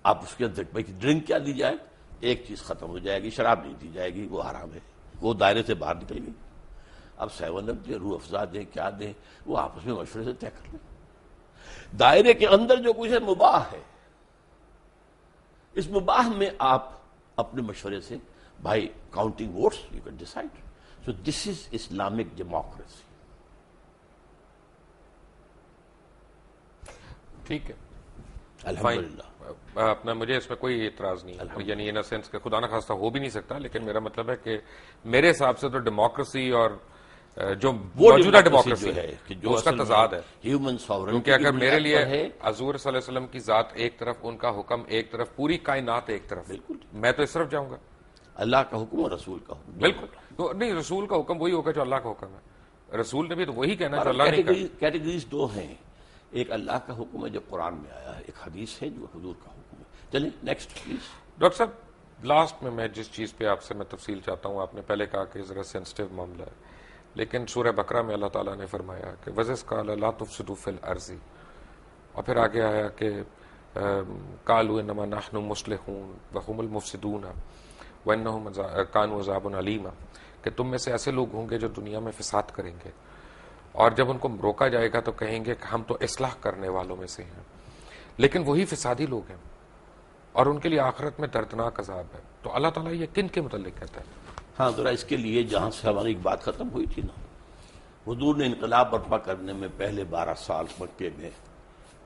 آپ اس کے اندر بھائی ڈرنک کیا دی جائے، ایک چیز ختم ہو جائے گی، شراب نہیں دی جائے گی، وہ حرام ہے، وہ دائرے سے باہر نکل گئی۔ اب 7 اپ دیں، روح افزا دیں، کیا دیں، وہ آپس میں مشورے سے طے کر لیں۔ دائرے کے اندر جو کچھ ہے مباح ہے، اس مباح میں آپ اپنے مشورے سے by counting votes you can decide. So this is Islamic democracy. ٹھیک ہے، الحمدللہ۔ اپنا مجھے اس میں کوئی اعتراض نہیں ہے، یعنی ان سینس کہ خدا نخواستہ ہو بھی نہیں سکتا، لیکن میرا مطلب ہے کہ میرے حساب سے تو ڈیموکریسی اور جو موجودہ ڈیموکریسی ہے جو اس کا تضاد ہے، ہیومن ساورنٹی، کیونکہ اگر میرے لیے حضور صلی اللہ علیہ وسلم کی ذات ایک طرف، ان کا حکم ایک طرف، پوری کائنات ایک طرف، بالکل میں تو اس طرف جاؤں گا۔ اللہ کا حکم اور رسول کا حکم، بالکل تو نہیں، رسول کا حکم وہی ہوگا جو اللہ کا حکم ہے، رسول نے بھی تو وہی کہنا جو اللہ نے کہا۔ کیٹیگریز 2 ہیں، ایک اللہ کا حکم ہے جو قرآن میں آیا ہے، ایک حدیث ہے جو حضور کا حکم ہے۔ چلیں نیکسٹ پلیز۔ ڈاکٹر صاحب لاسٹ میں جس چیز پہ آپ سے میں تفصیل چاہتا ہوں، آپ نے پہلے کہا کہ ذرا سینسٹیو معاملہ ہے، لیکن سورہ بقرہ میں اللہ تعالیٰ نے فرمایا کہ وَإِذْ قَالَ لَا تُفْسِدُوا فِي الْأَرْضِ، اور پھر آگے آیا کہ قَالُوا إِنَّمَا نَحْنُ مُصْلِحُونَ وَهُمُ الْمُفْسِدُونَ وَإِنَّهُمْ كَانُوا عَذَابٌ أَلِيمًا، کہ تم میں سے ایسے لوگ ہوں گے جو دنیا میں فساد کریں گے، اور جب ان کو روکا جائے گا تو کہیں گے کہ ہم تو اصلاح کرنے والوں میں سے ہیں، لیکن وہی فسادی لوگ ہیں اور ان کے لیے آخرت میں دردناک عذاب ہے۔ تو اللہ تعالیٰ یہ کن کے متعلق کہتا ہے؟ ہاں ذرا اس کے لیے جہاں سے ہماری ایک بات ختم ہوئی تھی نا، حضور نے انقلاب برپا کرنے میں پہلے 12 سال مکے میں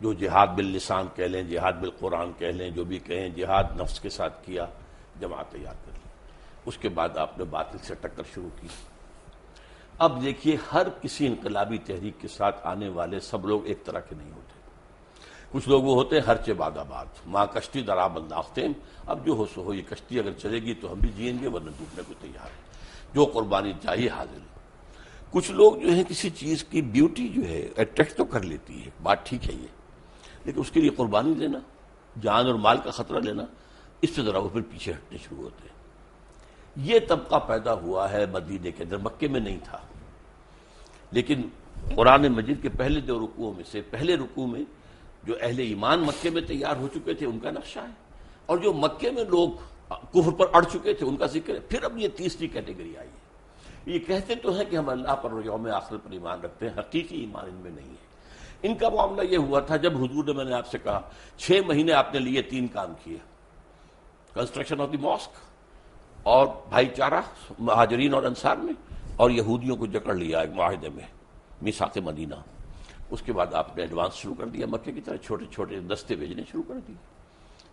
جو جہاد باللسان کہہ لیں، جہاد بالقرآن کہہ لیں، جو بھی کہیں، جہاد نفس کے ساتھ کیا، جماعت تیار کر لی، اس کے بعد آپ نے باطل سے ٹکر شروع کی۔ اب دیکھیے ہر کسی انقلابی تحریک کے ساتھ آنے والے سب لوگ ایک طرح کے نہیں ہوتے، کچھ لوگ وہ ہوتے ہیں ہر چہ باد آباد، ماں کشتی درا بنداختیں، اب جو ہو سو ہو، یہ کشتی اگر چلے گی تو ہم بھی جئیں گے ورنہ ڈوبنے کو تیار ہیں، جو قربانی چاہیے حاضر ہیں۔ کچھ لوگ جو ہیں کسی چیز کی بیوٹی جو ہے اٹریکٹ تو کر لیتی ہے، بات ٹھیک ہے یہ، لیکن اس کے لیے قربانی دینا، جان اور مال کا خطرہ لینا، اس پہ ذرا وہ پھر پیچھے ہٹنے شروع ہوتے ہیں۔ یہ طبقہ پیدا ہوا ہے مدینے کے اندر، مکے میں نہیں تھا، لیکن قرآن مجید کے پہلے 2 رکوعوں میں سے پہلے رکوع میں جو اہل ایمان مکے میں تیار ہو چکے تھے ان کا نقشہ ہے، اور جو مکے میں لوگ کفر پر اڑ چکے تھے ان کا ذکر ہے۔ پھر اب یہ تیسری کیٹیگری آئی ہے، یہ کہتے تو ہیں کہ ہم اللہ پر اور یوم آخر پر ایمان رکھتے ہیں، حقیقی ایمان ان میں نہیں ہے۔ ان کا معاملہ یہ ہوا تھا جب حضور نے، میں نے آپ سے کہا 6 مہینے آپ نے لیے 3 کام کیے، کنسٹرکشن آف دی ماسک، اور بھائی چارہ مہاجرین اور انصار میں، اور یہودیوں کو جکڑ لیا ایک معاہدے میں، میثاق مدینہ۔ اس کے بعد آپ نے ایڈوانس شروع کر دیا، مکے کی طرح چھوٹے چھوٹے دستے بھیجنے شروع کر دیے،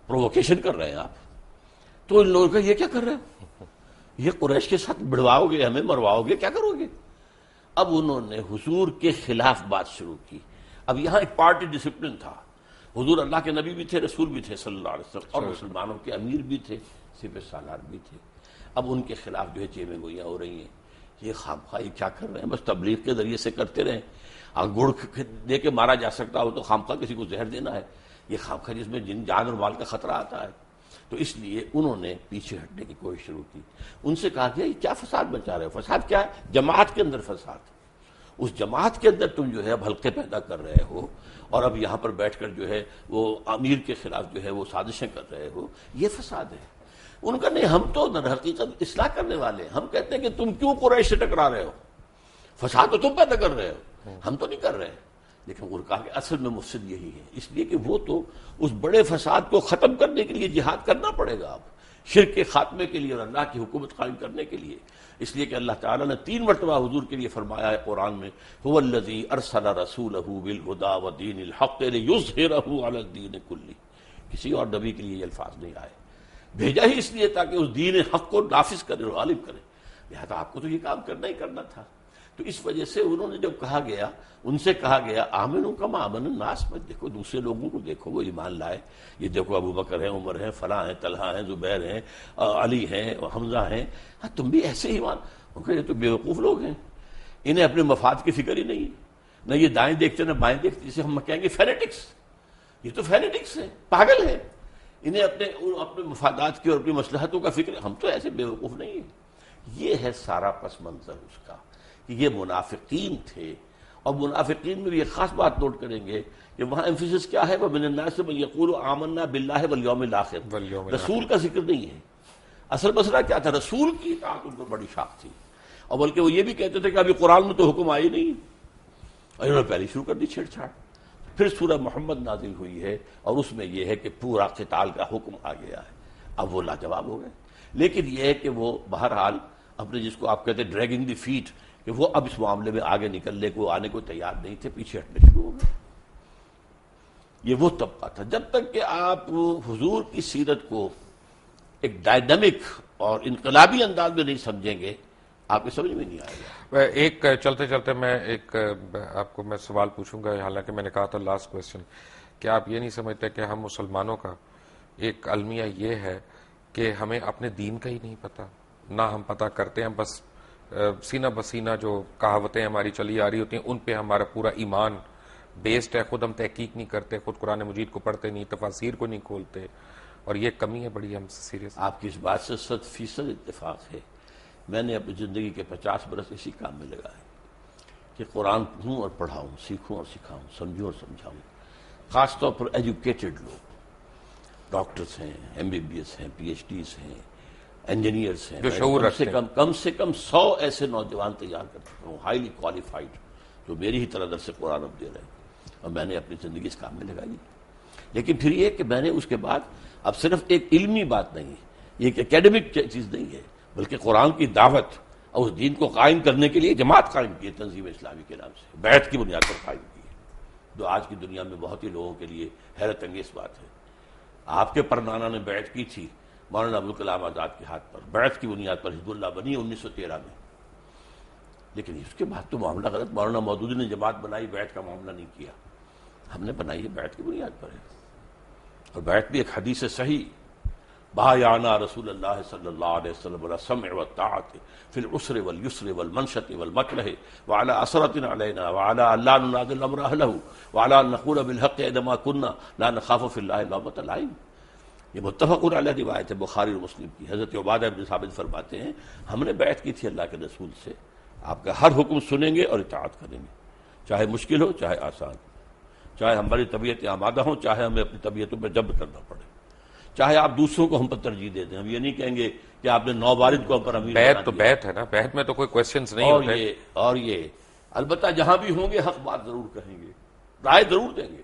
پرووکیشن کر رہے ہیں آپ۔ تو ان لوگوں کا یہ کیا کر رہے ہیں، یہ قریش کے ساتھ بڑھواؤ گے، ہمیں مرواؤ گے، کیا کرو گے؟ اب انہوں نے حضور کے خلاف بات شروع کی۔ اب یہاں ایک پارٹی ڈسپلن تھا، حضور اللہ کے نبی بھی تھے، رسول بھی تھے صلی اللہ علیہ وسلم، اور مسلمانوں کے امیر بھی تھے، سپہ سالار بھی تھے۔ اب ان کے خلاف جو ہے چیمیں گوئیاں ہو رہی ہیں، یہ خامخواہ یہ کیا کر رہے ہیں، بس تبلیغ کے ذریعے سے کرتے رہیں، گڑ دے کے مارا جا سکتا ہو تو خامخواہ کسی کو زہر دینا ہے، یہ خامخواہ جس میں جان اور مال کا خطرہ آتا ہے۔ تو اس لیے انہوں نے پیچھے ہٹنے کی کوشش شروع کی۔ ان سے کہا گیا یہ کیا فساد مچا رہے ہو؟ فساد کیا ہے؟ جماعت کے اندر فساد، اس جماعت کے اندر تم جو ہے اب حلقے پیدا کر رہے ہو، اور اب یہاں پر بیٹھ کر جو ہے وہ امیر کے خلاف جو ہے وہ سازشیں کر رہے ہو، یہ فساد ہے۔ ان کا نہیں، ہم تو در حقیقت اصلاح کرنے والے ہیں، ہم کہتے ہیں کہ تم کیوں قریش سے ٹکرا رہے ہو، فساد تو تم پیدا کر رہے ہو، ہم تو نہیں کر رہے۔ لیکن انہوں نے کہا کہ اصل میں مفسد یہی ہے، اس لیے کہ وہ تو اس بڑے فساد کو ختم کرنے کے لیے جہاد کرنا پڑے گا اب، شرک کے خاتمے کے لیے اور اللہ کی حکومت قائم کرنے کے لیے۔ اس لیے کہ اللہ تعالیٰ نے 3 مرتبہ حضور کے لیے فرمایا ہے قرآن میں، هو الذی ارسل رسولہ بالہدی ودین الحق لیظہرہ علی الدین کلہ، کسی اور نبی کے لیے یہ الفاظ نہیں آئے، بھیجا ہی اس لیے تاکہ اس دین حق کو نافذ کرے اور غالب کرے، لہذا آپ کو تو یہ کام کرنا ہی کرنا تھا۔ تو اس وجہ سے انہوں نے جب کہا گیا، ان سے کہا گیا آمنوا کما آمن الناس، مت دیکھو دوسرے لوگوں کو، دیکھو وہ ایمان لائے، یہ دیکھو ابو بکر ہیں، عمر ہیں، فلاں ہیں، طلحہ ہیں، زبیر ہیں، علی ہیں، حمزہ ہیں، ہاں تم بھی ایسے ایمان۔ ان کا یہ تو بیوقوف لوگ ہیں، انہیں اپنے مفاد کی فکر ہی نہیں ہے، نہ یہ دائیں دیکھتے نہ بائیں دیکھتے، جسے ہم کہیں گے فینیٹکس، یہ تو فینیٹکس ہیں، پاگل ہیں، انہیں اپنے مفادات کی اور اپنی مصلحتوں کا فکر، ہم تو ایسے بیوقوف نہیں ہیں۔ یہ ہے سارا پس منظر اس کا، کہ یہ منافقین تھے، اور منافقین میں بھی ایک خاص بات نوٹ کریں گے کہ وہاں ایمفیسس کیا ہے، وَمِنَ النَّاسِ مَن يَقُولُ آمَنَّا بِاللَّهِ وَالْيَوْمِ الْآخِرِ، رسول کا ذکر نہیں ہے۔ اصل مسئلہ کیا تھا، رسول کی اطاعت ان کو بڑی شاخ تھی، اور بلکہ وہ یہ بھی کہتے تھے کہ ابھی قرآن میں تو حکم آئی نہیں، اور انہوں نے پہلے شروع کر دی چھیڑ چھاڑ۔ پھر سورہ محمد نازل ہوئی ہے، اور اس میں یہ ہے کہ پورا قتال کا حکم آ گیا ہے، اب وہ لاجواب ہو گئے۔ لیکن یہ ہے کہ وہ بہرحال اپنے، جس کو آپ کہتے ہیں ڈریگنگ دی فیٹ، کہ وہ اب اس معاملے میں آگے نکلنے کو، آنے کو تیار نہیں تھے، پیچھے ہٹنے شروع ہو گئے۔ یہ وہ طبقہ تھا۔ جب تک کہ آپ حضور کی سیرت کو ایک ڈائنامک اور انقلابی انداز میں نہیں سمجھیں گے، آپ کی سمجھ میں نہیں آئے گا۔ ایک چلتے چلتے میں ایک آپ کو میں سوال پوچھوں گا، حالانکہ میں نے کہا تھا لاسٹ کویسچن، کہ آپ یہ نہیں سمجھتے کہ ہم مسلمانوں کا ایک المیہ یہ ہے کہ ہمیں اپنے دین کا ہی نہیں پتہ، نہ ہم پتہ کرتے ہیں، بس سینہ بسینہ جو کہاوتیں ہماری چلی آ رہی ہوتی ہیں ان پہ ہمارا پورا ایمان بیسڈ ہے، خود ہم تحقیق نہیں کرتے، خود قرآن مجید کو پڑھتے نہیں، تفاسیر کو نہیں کھولتے، اور یہ کمی ہے بڑی ہم سے سیریس۔ آپ کی اس بات سے 100% اتفاق ہے، میں نے اپنی زندگی کے 50 برس اسی کام میں لگائے کہ قرآن پڑھوں اور پڑھاؤں، سیکھوں اور سکھاؤں، سمجھوں اور سمجھاؤں. خاص طور پر ایجوکیٹڈ لوگ، ڈاکٹرز ہیں، MBBS ہیں، PhDs ہیں، انجینئرس ہیں، جو شعور رکھتے ہیں. کم سے کم 100 ایسے نوجوان تیار کر چکا ہوں، ہائیلی کوالیفائڈ، جو میری ہی طرح درس قرآن اب دے رہے ہیں، اور میں نے اپنی زندگی اس کام میں لگائی. لیکن پھر یہ کہ میں نے اس کے بعد اب صرف ایک علمی بات نہیں ہے، یہ ایک اکیڈمک چیز نہیں ہے، بلکہ قرآن کی دعوت اور اس دین کو قائم کرنے کے لیے جماعت قائم کی ہے تنظیم اسلامی کے نام سے، بیعت کی بنیاد پر قائم کی ہے، جو آج کی دنیا میں بہت ہی لوگوں کے لیے حیرت انگیز بات ہے. آپ کے پرنانا نے بیعت کی تھی مولانا ابوالکلام آزاد کے ہاتھ پر، بیعت کی بنیاد پر حزب اللہ بنی 1913 میں. لیکن اس کے بعد تو معاملہ غلط. مولانا مودودی نے جماعت بنائی، بیعت کا معاملہ نہیں کیا. ہم نے بنائی ہے بیعت کی بنیاد پر ہے، اور بیعت بھی ایک حدیث صحیح، بایعنا رسول اللہ صلی اللہ علیہ وسلم علی السمع والطاعۃ فی العسر والیسر والمنشط والمکرہ وعلی اثرۃ علینا وعلی الا ننازع الامر اہلہ وعلی ان نقول بالحق عندما كنا لا نخاف فی اللہ لومۃ لائم. یہ متفق علیہ روایت ہے بخاری اور مسلم کی. حضرت عبادہ بن ثابت فرماتے ہیں ہم نے بیعت کی تھی اللہ کے رسول سے، آپ کا ہر حکم سنیں گے اور اطاعت کریں گے، چاہے مشکل ہو چاہے آسان، چاہے ہماری طبیعت آمادہ ہوں چاہے ہمیں اپنی طبیعتوں پہ جبر کرنا پڑے، چاہے آپ دوسروں کو ہم پر ترجیح دے دیں. ہم یہ نہیں کہیں گے کہ آپ نے 9 وارد کو ہم پر امیر بیعت تو بیعت ہے نا، بیعت میں تو کوئی کوشچنز نہیں ہوتے. اور یہ البتہ جہاں بھی ہوں گے حق بات ضرور کہیں گے، رائے ضرور دیں گے.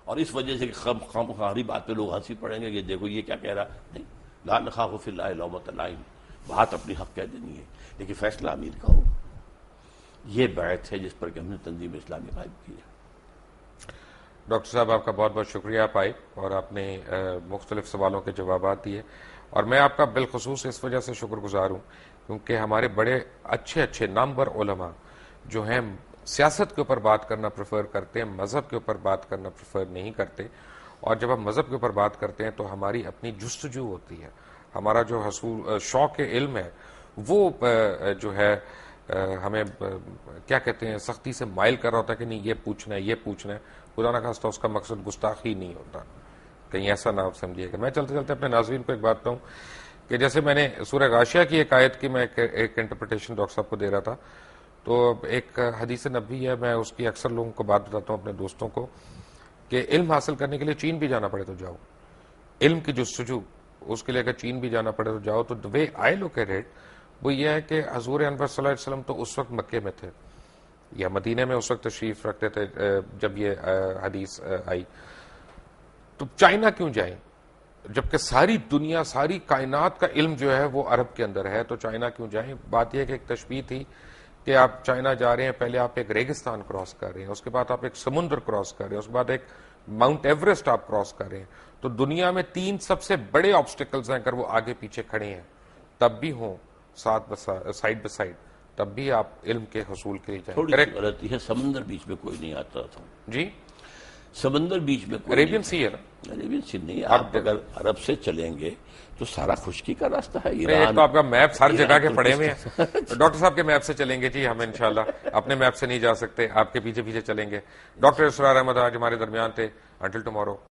اور اس وجہ سے خامخواہی بات پہ لوگ ہنسی پڑیں گے کہ دیکھو یہ کیا کہہ رہا. نہیں، لا نخاف فی اللہ لومۃ لائم، بات اپنی حق کہہ دینی ہے لیکن فیصلہ امیر کا ہوگا. یہ بیعت ہے جس پر کہ ہم نے تنظیم اسلامی قائم کی ہے. ڈاکٹر صاحب آپ کا بہت بہت شکریہ، آپ آئے اور آپ نے مختلف سوالوں کے جوابات دیے، اور میں آپ کا بالخصوص اس وجہ سے شکر گزار ہوں کیونکہ ہمارے بڑے اچھے نامور علماء جو ہیں سیاست کے اوپر بات کرنا پریفر کرتے ہیں، مذہب کے اوپر بات کرنا پریفر نہیں کرتے. اور جب ہم مذہب کے اوپر بات کرتے ہیں تو ہماری اپنی جستجو ہوتی ہے، ہمارا جو شوق علم ہے وہ جو ہے ہمیں کیا کہتے ہیں سختی سے مائل کر رہا ہوتا ہے کہ نہیں یہ پوچھنا ہے یہ پوچھنا ہے. خدا نہ خواستہ اس کا مقصد گستاخی نہیں ہوتا، کہیں ایسا نہ آپ سمجھیے گا. میں چلتے چلتے اپنے ناظرین کو ایک بات کہوں کہ جیسے میں نے سورہ غاشیہ کی ایک آیت کی میں ایک انٹرپریٹیشن ڈاکٹر صاحب کو دے رہا تھا، تو ایک حدیث نبوی ہے، میں اس کی اکثر لوگوں کو بات بتاتا ہوں اپنے دوستوں کو کہ علم حاصل کرنے کے لیے چین بھی جانا پڑے تو جاؤ، علم کی جستجو اس کے لیے اگر چین بھی جانا پڑے تو جاؤ. تو the way I look at it وہ یہ ہے کہ حضور انور صلی اللہ علیہ وسلم تو اس وقت مکے میں تھے یا مدینے میں اس وقت تشریف رکھتے تھے جب یہ حدیث آئی. تو چائنا کیوں جائیں جبکہ ساری دنیا ساری کائنات کا علم جو ہے وہ عرب کے اندر ہے؟ تو چائنا کیوں جائیں؟ بات یہ کہ ایک تشبیہ تھی کہ آپ چائنا جا رہے ہیں، پہلے آپ ایک ریگستان کراس کر رہے ہیں، اس کے بعد آپ ایک سمندر کراس کر رہے ہیں، اس کے بعد ایک ماؤنٹ ایوریسٹ آپ کراس کر رہے ہیں. تو دنیا میں 3 سب سے بڑے آبسٹیکلز ہیں، اگر وہ آگے پیچھے کھڑے ہیں تب بھی ہوں سائڈ بائی سائڈ تب بھی آپ علم کے حصول کے لیے جائیں. تھوڑی سی غلطی ہے، سمندر بیچ میں کوئی نہیں آتا تھا. جی سمندر بیچ میں کوئی عربین سی ہے نا، عربین سی نہیں. آپ اگر عرب سے چلیں گے تو سارا خشکی کا راستہ ہے. ایک تو آپ کا میپ ہر جگہ کے پڑے ہوئے ہیں. ڈاکٹر صاحب کے میپ سے چلیں گے جی ہم انشاءاللہ، اپنے میپ سے نہیں جا سکتے، آپ کے پیچھے پیچھے چلیں گے. ڈاکٹر اسرار احمد آج ہمارے درمیان تھے. Until tomorrow.